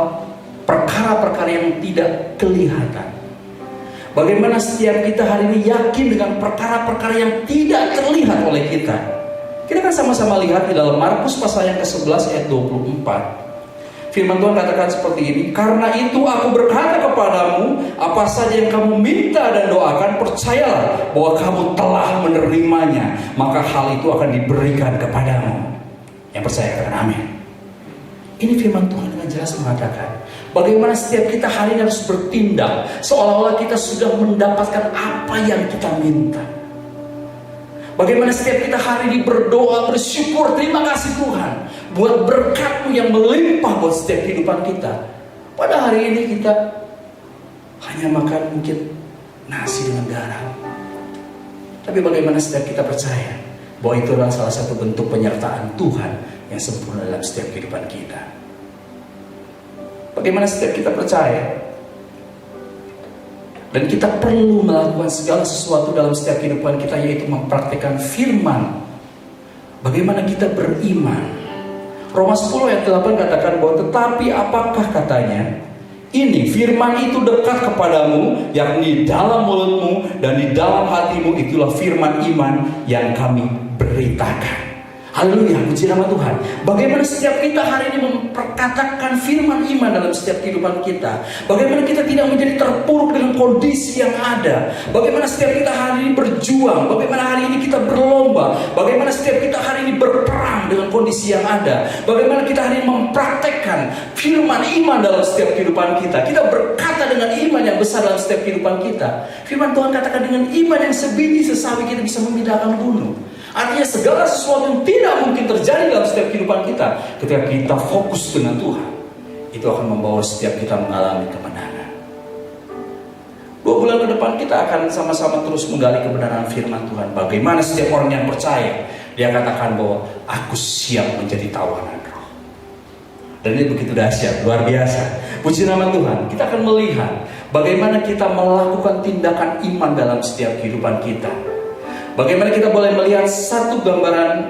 perkara-perkara yang tidak kelihatan. Bagaimana setiap kita hari ini yakin dengan perkara-perkara yang tidak terlihat oleh kita. Kita kan sama-sama lihat di dalam Markus pasal yang ke-11 ayat 24. Firman Tuhan katakan seperti ini, karena itu aku berkata kepadamu, apa saja yang kamu minta dan doakan, percayalah bahwa kamu telah menerimanya, maka hal itu akan diberikan kepadamu. Yang percaya katakan amin. Ini firman Tuhan dengan jelas mengatakan bagaimana setiap kita hari ini harus bertindak seolah-olah kita sudah mendapatkan apa yang kita minta. Bagaimana setiap kita hari ini berdoa, bersyukur, terima kasih Tuhan buat berkat-Mu yang melimpah buat setiap kehidupan kita. Pada hari ini kita hanya makan mungkin nasi dengan garam. Tapi bagaimana setiap kita percaya bahwa itu adalah salah satu bentuk penyertaan Tuhan yang sempurna dalam setiap kehidupan kita. Bagaimana setiap kita percaya dan kita perlu melakukan segala sesuatu dalam setiap kehidupan kita, yaitu mempraktikkan firman. Bagaimana kita beriman. Roma 10 ayat 8 katakan bahwa tetapi apakah katanya, Ini firman itu dekat kepadamu, yakni dalam mulutmu dan di dalam hatimu. Itulah firman iman yang kami beritakan. Haleluya, puji nama Tuhan. Bagaimana setiap kita hari ini memperkatakan firman iman dalam setiap kehidupan kita. Bagaimana kita tidak menjadi terpuruk dengan kondisi yang ada. Bagaimana setiap kita hari ini berjuang. Bagaimana hari ini kita berlomba. Bagaimana setiap kita hari ini berperang dengan kondisi yang ada. Bagaimana kita hari ini mempraktekkan firman iman dalam setiap kehidupan kita. Kita berkata dengan iman yang besar dalam setiap kehidupan kita. Firman Tuhan katakan dengan iman yang sebiji sesawi kita bisa memindahkan gunung. Artinya segala sesuatu yang tidak mungkin terjadi dalam setiap kehidupan kita, ketika kita fokus dengan Tuhan, itu akan membawa setiap kita mengalami kemenangan. 2 bulan ke depan kita akan sama-sama terus menggali kebenaran firman Tuhan. Bagaimana setiap orang yang percaya, dia katakan bahwa aku siap menjadi tawanan roh. Dan ini begitu dahsyat, luar biasa. Puji nama Tuhan. Kita akan melihat bagaimana kita melakukan tindakan iman dalam setiap kehidupan kita. Bagaimana kita boleh melihat satu gambaran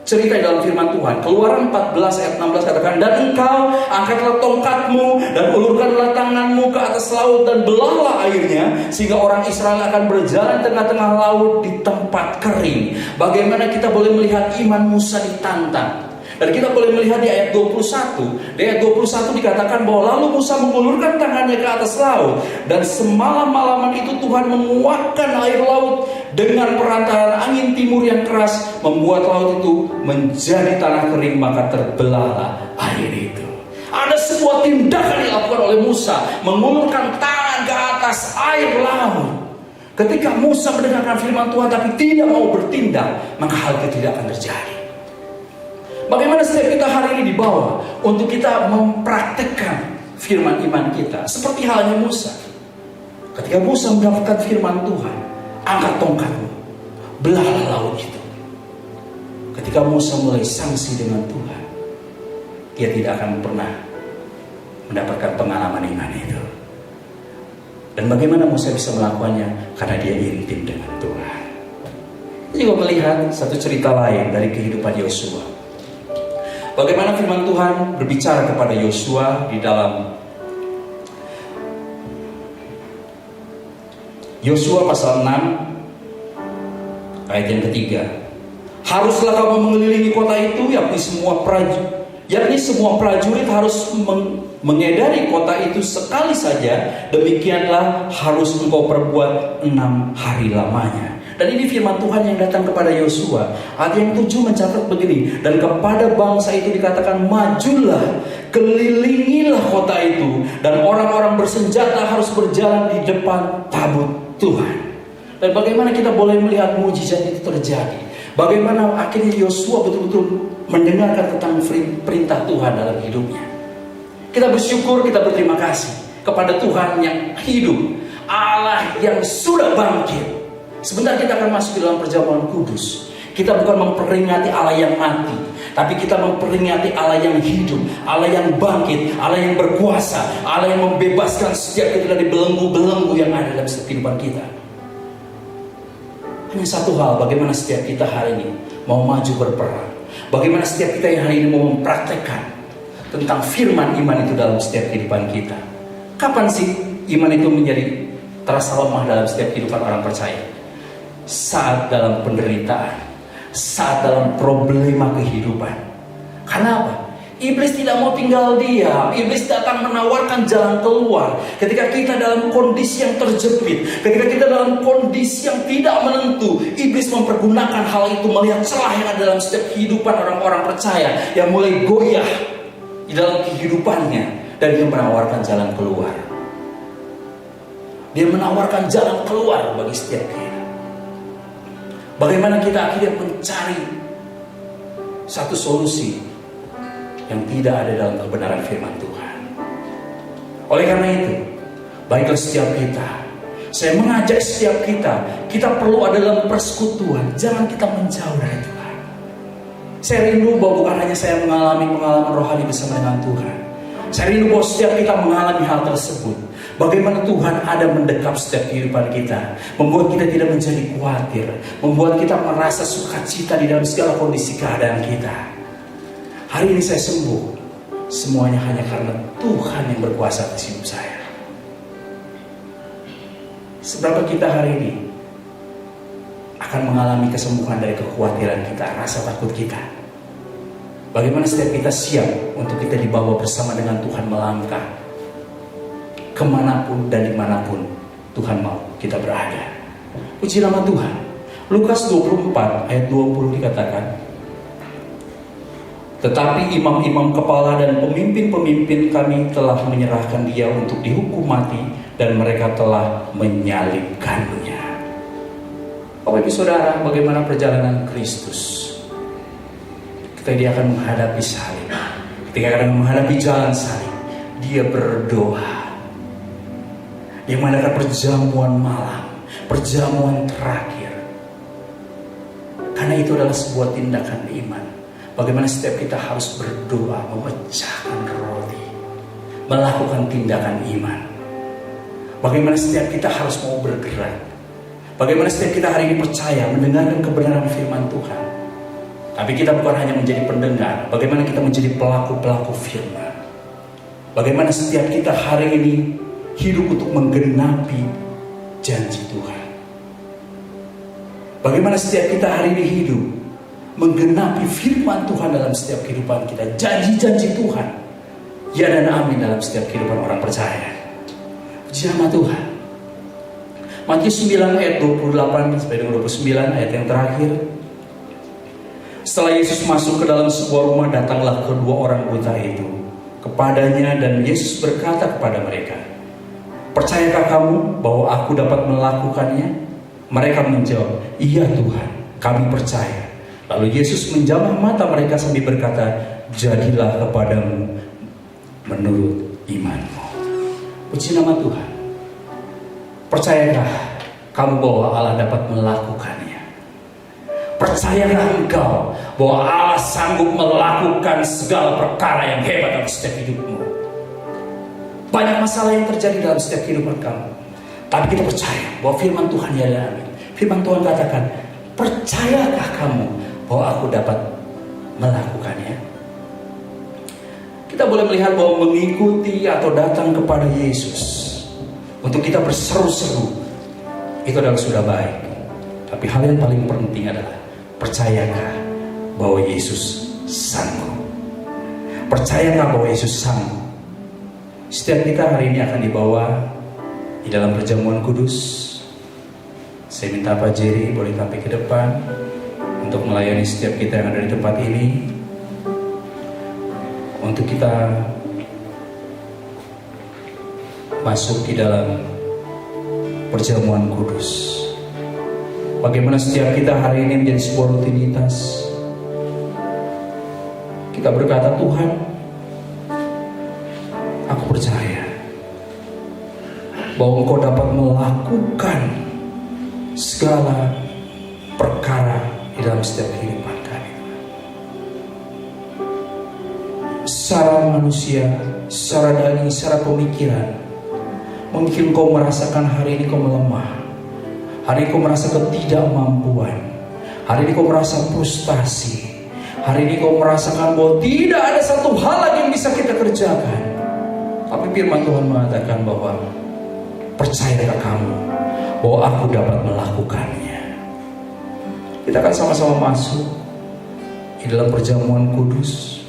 cerita dalam firman Tuhan. Keluaran 14 ayat 16 katakan, dan engkau angkatlah tongkatmu dan ulurkanlah tanganmu ke atas laut dan belahlah airnya, sehingga orang Israel akan berjalan tengah-tengah laut di tempat kering. Bagaimana kita boleh melihat iman Musa ditantang. Dan kita boleh melihat di ayat 21. Di ayat 21 dikatakan bahwa lalu Musa mengulurkan tangannya ke atas laut, dan semalam-malaman itu Tuhan menguakkan air laut dengan perantaraan angin timur yang keras, membuat laut itu menjadi tanah kering, maka terbelahlah air itu. Ada sebuah tindakan dilakukan oleh Musa, mengulurkan tangan ke atas air laut. Ketika Musa mendengarkan firman Tuhan tapi tidak mau bertindak, maka hal itu tidak akan terjadi. Bagaimana setiap kita hari ini dibawa untuk kita mempraktekkan firman iman kita. Seperti halnya Musa. Ketika Musa mendapatkan firman Tuhan, angkat tongkatmu, belahlah laut itu. Ketika Musa mulai sangsi dengan Tuhan, dia tidak akan pernah mendapatkan pengalaman iman itu. Dan bagaimana Musa bisa melakukannya? Karena dia intim dengan Tuhan. Kita juga melihat satu cerita lain dari kehidupan Yosua. Bagaimana firman Tuhan berbicara kepada Yosua di dalam Yosua pasal 6 ayat yang ketiga. Haruslah kamu mengelilingi kota itu, yakni semua prajurit harus mengedari kota itu sekali saja. Demikianlah harus engkau perbuat 6 hari lamanya. Dan ini firman Tuhan yang datang kepada Yosua. Ayat yang 7 mencatat begini, dan kepada bangsa itu dikatakan, majulah, kelilingilah kota itu, dan orang-orang bersenjata harus berjalan di depan tabut Tuhan. Dan bagaimana kita boleh melihat mujizat itu terjadi? Bagaimana akhirnya Yosua betul-betul mendengarkan tentang perintah Tuhan dalam hidupnya. Kita bersyukur, kita berterima kasih kepada Tuhan yang hidup, Allah yang sudah bangkit. Sebentar kita akan masuk di dalam perjamuan kudus. Kita bukan memperingati Allah yang mati, tapi kita memperingati Allah yang hidup, Allah yang bangkit, Allah yang berkuasa, Allah yang membebaskan setiap kita dari belenggu-belenggu yang ada dalam setiap kehidupan kita. Hanya satu hal, bagaimana setiap kita hari ini mau maju berperang. Bagaimana setiap kita yang hari ini mau mempraktekkan tentang firman iman itu dalam setiap kehidupan kita. Kapan sih iman itu menjadi terasa lemah dalam setiap kehidupan orang percaya? Saat dalam penderitaan, saat dalam problema kehidupan. Kenapa? Iblis tidak mau tinggal diam. Iblis datang menawarkan jalan keluar. Ketika kita dalam kondisi yang terjepit, ketika kita dalam kondisi yang tidak menentu, iblis mempergunakan hal itu, melihat celah yang ada dalam setiap kehidupan orang-orang percaya yang mulai goyah di dalam kehidupannya, dan dia menawarkan jalan keluar. Dia menawarkan jalan keluar bagi setiap kita. Bagaimana kita akhirnya mencari satu solusi yang tidak ada dalam kebenaran firman Tuhan. Oleh karena itu, baiklah setiap kita, saya mengajak setiap kita perlu ada dalam persekutuan. Jangan kita menjauh dari Tuhan. Saya rindu bahwa bukan hanya saya mengalami pengalaman rohani bersama dengan Tuhan. Saya rindu bahwa setiap kita mengalami hal tersebut. Bagaimana Tuhan ada mendekap setiap kehidupan kita, membuat kita tidak menjadi khawatir, membuat kita merasa sukacita di dalam segala kondisi keadaan kita. Hari ini saya sembuh, semuanya hanya karena Tuhan yang berkuasa atas hidup saya. Seberapa kita hari ini akan mengalami kesembuhan dari kekhawatiran kita, rasa takut kita? Bagaimana setiap kita siap untuk kita dibawa bersama dengan Tuhan melangkah kemanapun dan dimanapun Tuhan mau kita berada? Puji nama Tuhan. Lukas 24 ayat 20 dikatakan, tetapi imam-imam kepala dan pemimpin-pemimpin kami telah menyerahkan dia untuk dihukum mati, dan mereka telah menyalibkannya. Bapak Ibu Saudara, bagaimana perjalanan Kristus? Ketika dia akan menghadapi salib, ketika akan menghadapi jalan salib, dia berdoa. Dia mengadakan perjamuan malam, perjamuan terakhir. Karena itu adalah sebuah tindakan iman. Bagaimana setiap kita harus berdoa, memecahkan roti, melakukan tindakan iman. Bagaimana setiap kita harus mau bergerak. Bagaimana setiap kita hari ini percaya, mendengarkan kebenaran firman Tuhan. Tapi kita bukan hanya menjadi pendengar. Bagaimana kita menjadi pelaku-pelaku firman. Bagaimana setiap kita hari ini hidup untuk menggenapi janji Tuhan. Bagaimana setiap kita hari ini hidup menggenapi firman Tuhan dalam setiap kehidupan kita. Janji-janji Tuhan, ya dan amin dalam setiap kehidupan orang percaya. Puji nama Tuhan. Matius 9 ayat 28 sampai dengan 29 ayat yang terakhir. Setelah Yesus masuk ke dalam sebuah rumah, datanglah kedua orang buta itu kepadanya, dan Yesus berkata kepada mereka, percayakah kamu bahwa aku dapat melakukannya? Mereka menjawab, iya Tuhan, kami percaya. Lalu Yesus menjamah mata mereka sambil berkata, jadilah kepadamu menurut imanmu. Puji nama Tuhan. Percayakah kamu bahwa Allah dapat melakukannya? Percayakah engkau bahwa Allah sanggup melakukan segala perkara yang hebat dalam setiap hidupmu? Banyak masalah yang terjadi dalam setiap kehidupan kamu, tapi kita percaya bahwa firman Tuhan ya dan amin. Firman Tuhan katakan, percayakah kamu bahwa aku dapat melakukannya? Kita boleh melihat bahwa mengikuti atau datang kepada Yesus untuk kita berseru-seru itu adalah sudah baik. Tapi hal yang paling penting adalah percayakah bahwa Yesus sanggup? Percayakah bahwa Yesus sanggup? Setiap kita hari ini akan dibawa di dalam perjamuan kudus. Saya minta Pak Jerry boleh tampil ke depan untuk melayani setiap kita yang ada di tempat ini. Untuk kita masuk di dalam perjamuan kudus. Bagaimana setiap kita hari ini menjadi sebuah rutinitas. Kita berkata, Tuhan, aku percaya bahwa Engkau dapat melakukan segala perkara di dalam setiap kehidupan kami. Secara manusia, secara daging, secara pemikiran, mungkin kau merasakan hari ini kau melemah. Hari ini kau merasa ketidakmampuan. Hari ini kau merasa frustasi. Hari ini kau merasakan bahwa tidak ada satu hal lagi yang bisa kita kerjakan. Tapi firman Tuhan mengatakan bahwa percayakah kamu bahwa aku dapat melakukannya? Kita akan sama-sama masuk di dalam perjamuan kudus.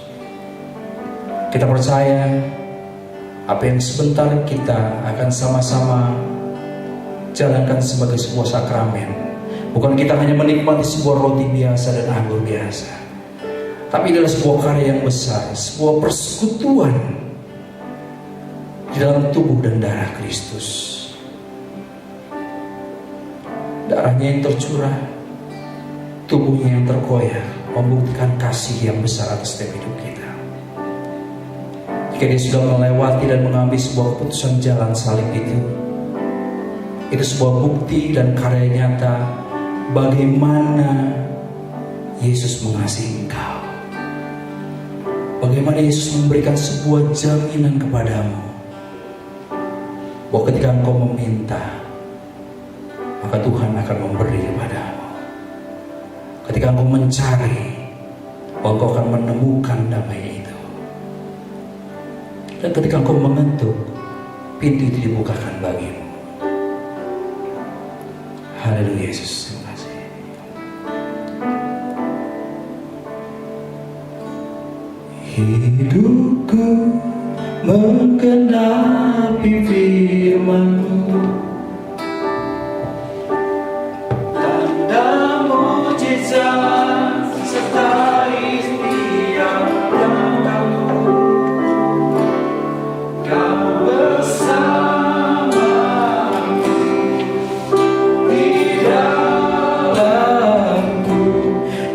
Kita percaya apa yang sebentar kita akan sama-sama jalankan sebagai sebuah sakramen. Bukan kita hanya menikmati sebuah roti biasa dan anggur biasa, tapi adalah sebuah karya yang besar, sebuah persekutuan di dalam tubuh dan darah Kristus. Darahnya yang tercurah, tubuhnya yang terkoyak, membuktikan kasih yang besar atas setiap hidup kita. Jika dia sudah melewati dan mengambil sebuah keputusan jalan salib itu sebuah bukti dan karya nyata bagaimana Yesus mengasihi engkau. Bagaimana Yesus memberikan sebuah jaminan kepadamu bahwa ketika engkau meminta, maka Tuhan akan memberi kepadamu. Ketika engkau mencari, engkau akan menemukan damai itu. Dan ketika engkau mengetuk, pintu itu dibukakan bagimu. Haleluya Yesus, terima kasih. Hidupku menggenapi firman-Mu, tanda mujizat sertai setiap langkahku. Kau bersamaku di dalamku,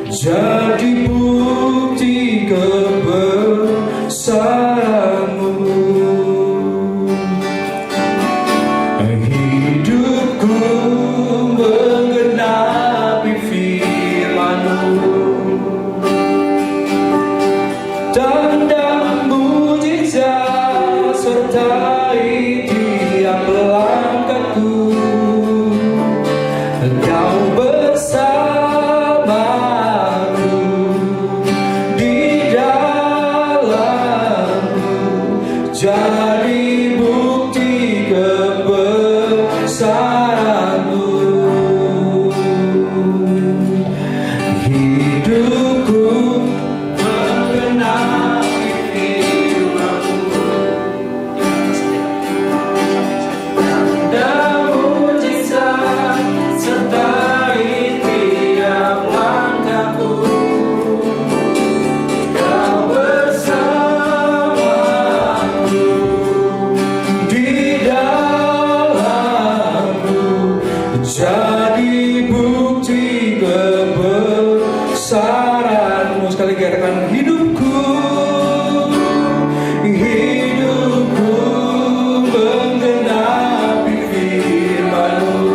jadi bukti kebesaran-Mu. Hidupku menggenapi firman-Mu, tanda mujizat sertai tiap langkahku. Kau bersamaku di dalamku, jadi bukti kebesaran-Mu. Hidupku menggenapi firman-Mu, tanda mujizat sertai tiap langkahku. Kau bersamaku di dalamku, jadi bukti kebesaran-Mu. Sekali lagi katakan, hidupku menggenapi firman-Mu,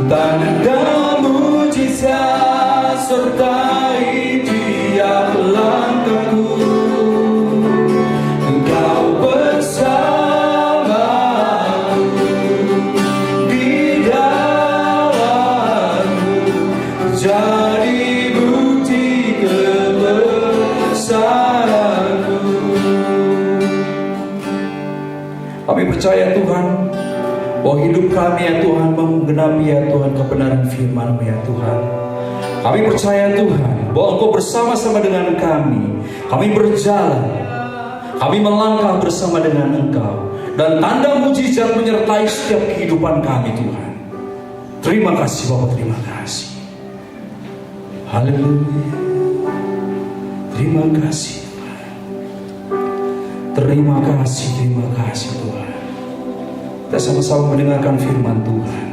tanda mujizat sertai tiap langkahku. Engkau bersamaku di dalamku, jadi bukti kebesaran-Mu. Kami percaya Tuhan, bahwa hidup kami ya Tuhan menggenapi ya Tuhan kebenaran firman-Mu ya Tuhan. Kami percaya Tuhan, bahwa Engkau bersama-sama dengan kami. Kami berjalan, kami melangkah bersama dengan Engkau, dan tanda mujizat menyertai setiap kehidupan kami Tuhan. Terima kasih Bapak, terima kasih. Haleluya. Terima kasih Tuhan. Terima kasih Tuhan. Kita sama-sama mendengarkan firman Tuhan.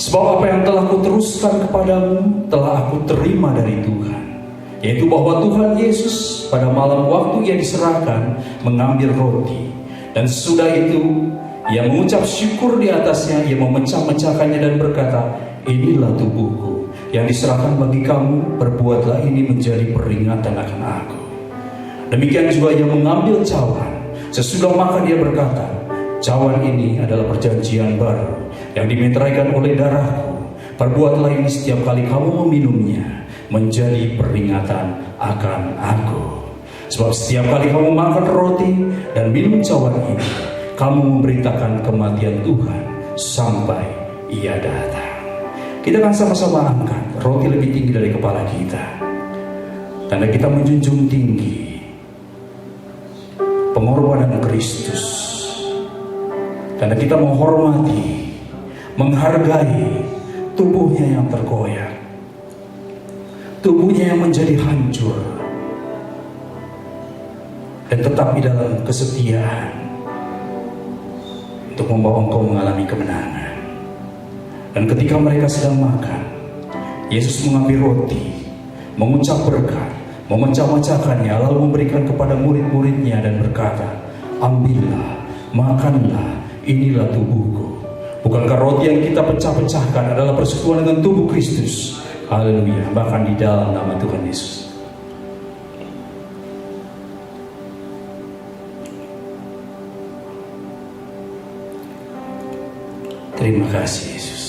Sebab apa yang telah kuteruskan kepadamu telah aku terima dari Tuhan, yaitu bahwa Tuhan Yesus pada malam waktu Ia diserahkan mengambil roti, dan sesudah itu Ia mengucap syukur di atasnya, Ia memecah-mecahkannya dan berkata, inilah tubuhku yang diserahkan bagi kamu, perbuatlah ini menjadi peringatan akan aku. Demikian juga Ia mengambil cawan, sesudah makan Ia berkata, cawan ini adalah perjanjian baru yang dimeteraikan oleh darahku. Perbuatlah ini setiap kali kamu meminumnya, menjadi peringatan akan aku. Sebab setiap kali kamu makan roti dan minum cawan ini, kamu memberitakan kematian Tuhan sampai Ia datang. Kita akan sama-sama angkat roti lebih tinggi dari kepala kita, tanda kita menjunjung tinggi pengorbanan Kristus. Karena kita menghormati, menghargai tubuhnya yang tergoyah, tubuhnya yang menjadi hancur, dan tetap di dalam kesetiaan untuk membawa engkau mengalami kemenangan. Dan ketika mereka sedang makan, Yesus mengambil roti, mengucap berkat, memecah-mecahkannya, lalu memberikan kepada murid-muridnya dan berkata, ambillah, makanlah, inilah tubuhku. Bukankah roti yang kita pecah-pecahkan adalah persekutuan dengan tubuh Kristus? Haleluya. Bahkan di dalam nama Tuhan Yesus. Terima kasih Yesus.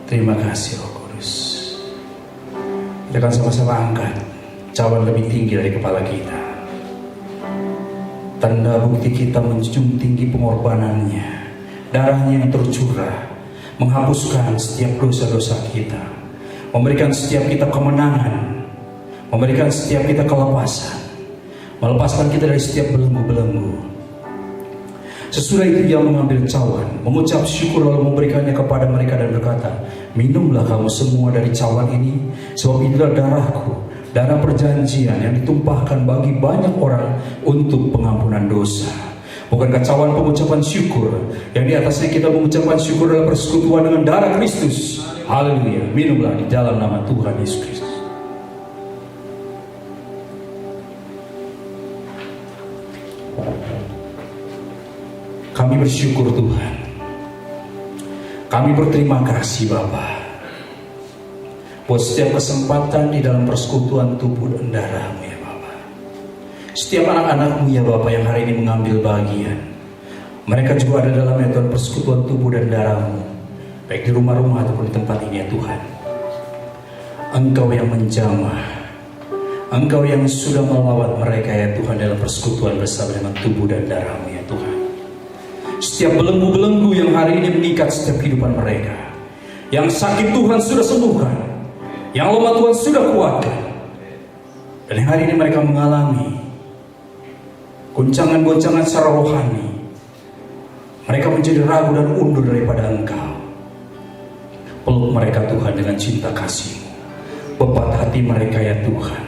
Terima kasih Roh Kudus. Kita akan sama-sama angkat cawan lebih tinggi dari kepala kita. Tanda bukti kita menjunjung tinggi pengorbanannya, darahnya yang tercurah, menghapuskan setiap dosa-dosa kita, memberikan setiap kita kemenangan, memberikan setiap kita kelepasan, melepaskan kita dari setiap belenggu-belenggu. Sesudah itu ia mengambil cawan, mengucap syukur lalu memberikannya kepada mereka dan berkata, minumlah kamu semua dari cawan ini, sebab inilah darahku, darah perjanjian yang ditumpahkan bagi banyak orang untuk pengampunan dosa. Bukankah cawan pengucapan syukur yang di atasnya kita mengucapkan syukur adalah persekutuan dengan darah Kristus? Haleluya. Minumlah di dalam nama Tuhan Yesus Kristus. Kami bersyukur Tuhan. Kami berterima kasih Bapa buat setiap kesempatan di dalam persekutuan tubuh dan darah-Mu ya Bapa. Setiap anak-anak-Mu ya Bapa yang hari ini mengambil bagian, mereka juga ada dalam ya Tuhan persekutuan tubuh dan darah-Mu, baik di rumah-rumah ataupun di tempat ini ya Tuhan. Engkau yang menjamah, Engkau yang sudah melawat mereka ya Tuhan dalam persekutuan bersama dengan tubuh dan darah-Mu ya Tuhan. Setiap belenggu-belenggu yang hari ini mengikat setiap kehidupan mereka, yang sakit Tuhan sudah sembuhkan, yang lemah Tuhan sudah kuatkan, dan yang hari ini mereka mengalami goncangan-goncangan secara rohani. Mereka menjadi ragu dan undur daripada Engkau. Peluk mereka Tuhan dengan cinta kasih-Mu. Bepat hati mereka ya Tuhan.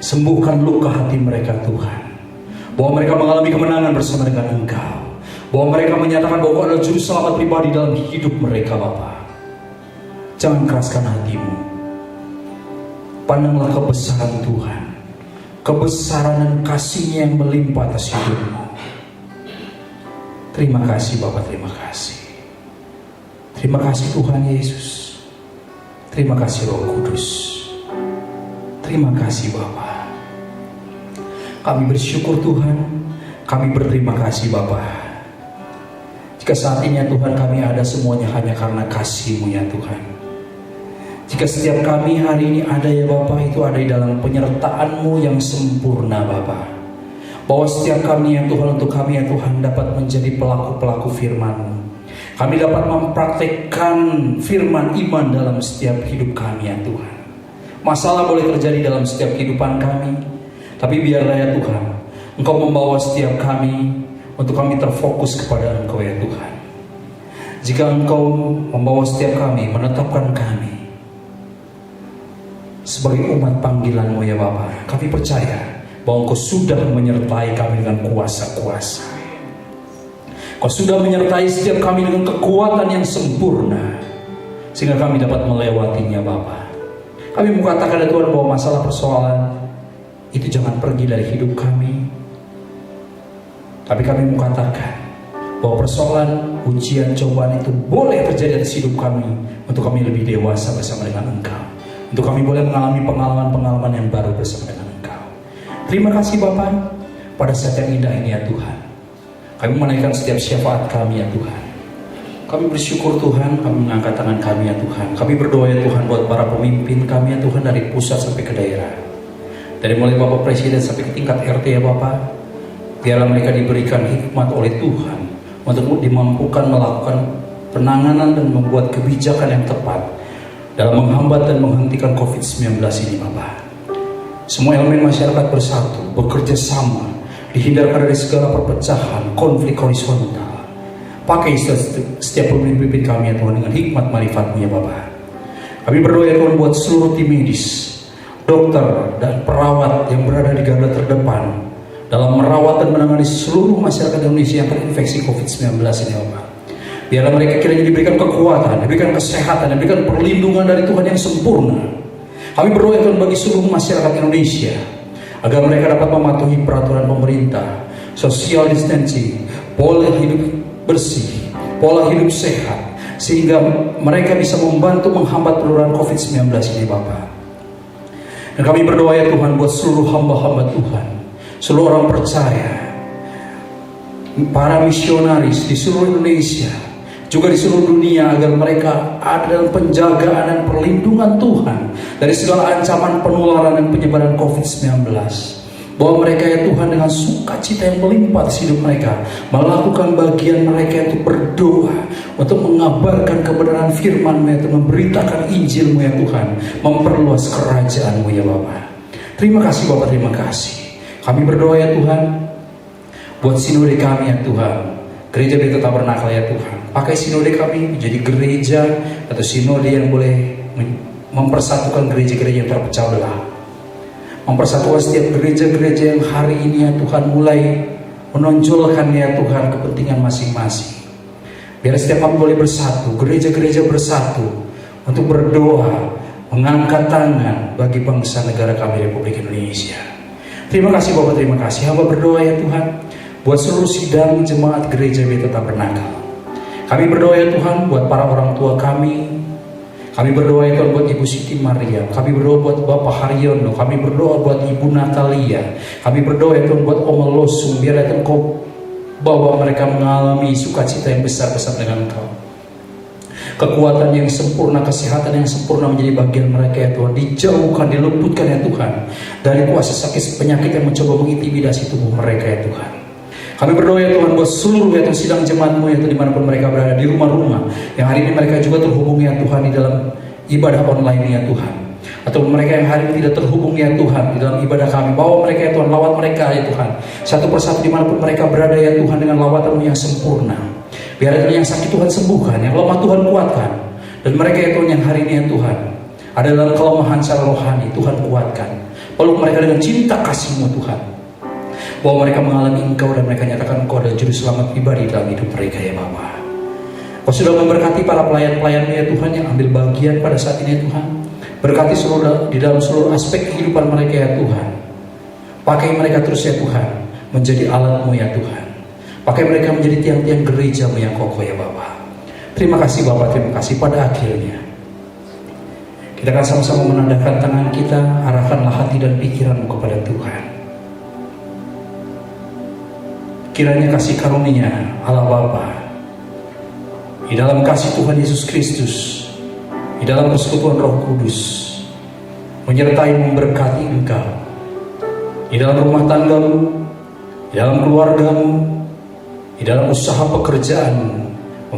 Sembuhkan luka hati mereka Tuhan, bahwa mereka mengalami kemenangan bersama dengan Engkau, bahwa mereka menyatakan bahwa Engkau adalah juru selamat pribadi dalam hidup mereka Bapa. Jangan keraskan hatimu. Pandanglah kebesaran Tuhan, kebesaran dan kasih-Nya yang melimpah atas hidupmu. Terima kasih Bapa, terima kasih. Terima kasih Tuhan Yesus. Terima kasih Roh Kudus. Terima kasih Bapa. Kami bersyukur Tuhan. Kami berterima kasih Bapa. Jika saat ini ya Tuhan kami ada semuanya hanya karena kasih-Mu ya Tuhan. Jika setiap kami hari ini ada ya Bapa, itu ada di dalam penyertaan-Mu yang sempurna Bapa. Bahwa setiap kami ya Tuhan, untuk kami ya Tuhan dapat menjadi pelaku-pelaku firman-Mu. Kami dapat mempraktekkan firman iman dalam setiap hidup kami ya Tuhan. Masalah boleh terjadi dalam setiap kehidupan kami, tapi biarlah ya Tuhan Engkau membawa setiap kami untuk kami terfokus kepada Engkau ya Tuhan. Jika Engkau membawa setiap kami, menetapkan kami sebagai umat panggilan-Mu ya Bapa, kami percaya bahwa Engkau sudah menyertai kami dengan kuasa-kuasa. Kau sudah menyertai setiap kami dengan kekuatan yang sempurna, sehingga kami dapat melewatinya Bapa. Kami mengatakan ya Tuhan bahwa masalah persoalan itu jangan pergi dari hidup kami. Tapi kami mengatakan bahwa persoalan, ujian, cobaan itu boleh terjadi atas hidup kami, untuk kami lebih dewasa bersama dengan Engkau, untuk kami boleh mengalami pengalaman-pengalaman yang baru bersama dengan Engkau. Terima kasih Bapa, pada saat yang indah ini ya Tuhan. Kami menaikkan setiap syafaat kami ya Tuhan. Kami bersyukur Tuhan, kami mengangkat tangan kami ya Tuhan. Kami berdoa ya Tuhan buat para pemimpin kami ya Tuhan, dari pusat sampai ke daerah, dari mulai Bapak Presiden sampai ke tingkat RT ya Bapak. Biarlah mereka diberikan hikmat oleh Tuhan untuk dimampukan melakukan penanganan dan membuat kebijakan yang tepat dalam menghambat dan menghentikan COVID-19 ini Bapak. Semua elemen masyarakat bersatu, bekerja sama, dihindarkan dari segala perpecahan, konflik horizontal. Pakai setiap pemimpin kami ya Tuhan dengan hikmat marifat-Mu ya Bapak. Kami berdoa ya Tuhan buat seluruh tim medis, dokter dan perawat yang berada di garda terdepan dalam merawat dan menangani seluruh masyarakat Indonesia yang terinfeksi COVID-19 ini Bapak. Biarlah mereka kiranya diberikan kekuatan, diberikan kesehatan, diberikan perlindungan dari Tuhan yang sempurna. Kami berdoa ya Tuhan bagi seluruh masyarakat Indonesia, agar mereka dapat mematuhi peraturan pemerintah, social distancing, pola hidup bersih, pola hidup sehat, sehingga mereka bisa membantu menghambat penularan COVID-19 ini Bapak. Dan kami berdoa ya Tuhan buat seluruh hamba-hamba Tuhan, seluruh orang percaya, para misionaris di seluruh Indonesia, juga di seluruh dunia, agar mereka ada dalam penjagaan dan perlindungan Tuhan dari segala ancaman penularan dan penyebaran COVID-19. Bahwa mereka ya Tuhan dengan sukacita yang melimpah di hidup mereka melakukan bagian mereka untuk berdoa, untuk mengabarkan kebenaran firman-Mu ya Tuhan, memberitakan Injil-Mu ya Tuhan, memperluas kerajaan-Mu ya Bapa. Terima kasih Bapa, terima kasih. Kami berdoa ya Tuhan buat sinode kami ya Tuhan, Gereja Beta Tabernakel ya Tuhan. Pakai sinode kami menjadi gereja atau sinode yang boleh mempersatukan gereja-gereja yang terpecah belah, mempersatukan setiap gereja-gereja yang hari ini ya Tuhan mulai menonjolkan ya Tuhan kepentingan masing-masing. Biar setiap kami boleh bersatu, gereja-gereja bersatu untuk berdoa, mengangkat tangan bagi bangsa negara kami Republik Indonesia. Terima kasih Bapak, terima kasih. Hamba berdoa ya Tuhan buat seluruh sidang jemaat Gereja Beta Tabernakel. Kami berdoa ya Tuhan buat para orang tua kami. Kami berdoa ya Tuhan buat Ibu Siti Maria. Kami berdoa buat Bapak Haryono. Kami berdoa buat Ibu Natalia. Kami berdoa ya Tuhan buat Oma Losung. Biar ya Tuhan Kau bawa mereka mengalami sukacita yang besar-besar dengan Engkau. Kekuatan yang sempurna, kesehatan yang sempurna menjadi bagian mereka ya Tuhan. Dijauhkan, diluputkan ya Tuhan dari kuasa sakit penyakit yang mencoba mengintimidasi tubuh mereka ya Tuhan. Kami berdoa ya Tuhan buat seluruh ya Tuhan sidang jemaat-Mu ya Tuhan, dimanapun mereka berada, di rumah-rumah yang hari ini mereka juga terhubung ya Tuhan di dalam ibadah online ya Tuhan, atau mereka yang hari ini tidak terhubung ya Tuhan di dalam ibadah kami. Bawa mereka ya Tuhan, lawat mereka ya Tuhan satu persatu dimanapun mereka berada ya Tuhan, dengan lawatan-Mu yang sempurna. Biar yang sakit Tuhan sembuhkan, yang lemah Tuhan kuatkan, dan mereka ya Tuhan yang hari ini ya Tuhan ada dalam kelemahan secara rohani, Tuhan kuatkan. Peluk mereka dengan cinta kasih-Mu Tuhan, bahwa mereka mengalami Engkau dan mereka nyatakan Engkau adalah juru selamat pribadi dalam hidup mereka ya Bapa. Kau sudah memberkati para pelayan-pelayan-Mu ya Tuhan yang ambil bagian pada saat ini ya Tuhan. Berkati di dalam seluruh aspek kehidupan mereka ya Tuhan. Pakai mereka terus ya Tuhan menjadi alat-Mu ya Tuhan. Pakai mereka menjadi tiang-tiang gereja-Mu yang kokoh ya Bapa. Terima kasih Bapa, terima kasih. Pada akhirnya kita akan sama-sama menandahkan tangan kita, arahkanlah hati dan pikiran-Mu kepada Tuhan. Kiranya kasih karunia Allah Bapa, di dalam kasih Tuhan Yesus Kristus, di dalam persekutuan Roh Kudus, menyertai memberkati engkau di dalam rumah tanggamu, di dalam keluargamu, di dalam usaha pekerjaanmu,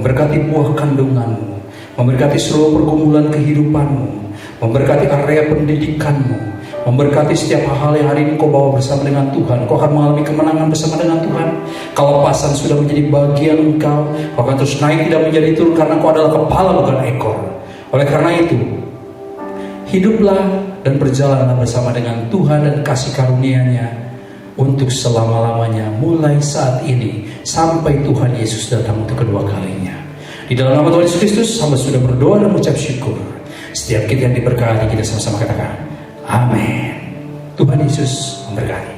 memberkati buah kandunganmu, memberkati seluruh pergumulan kehidupanmu, memberkati area pendidikanmu, memberkati setiap hal yang hari ini kau bawa bersama dengan Tuhan. Kau akan mengalami kemenangan bersama dengan Tuhan. Kelepasan sudah menjadi bagian engkau. Kau akan terus naik, tidak menjadi turun, karena kau adalah kepala bukan ekor. Oleh karena itu, hiduplah dan berjalanlah bersama dengan Tuhan dan kasih karunia-Nya untuk selama-lamanya, mulai saat ini sampai Tuhan Yesus datang untuk kedua kalinya. Di dalam nama Tuhan Yesus Kristus, hamba sudah berdoa dan mengucap syukur. Setiap kita yang diberkati, kita sama-sama katakan Amin. Tuhan Yesus memberkati.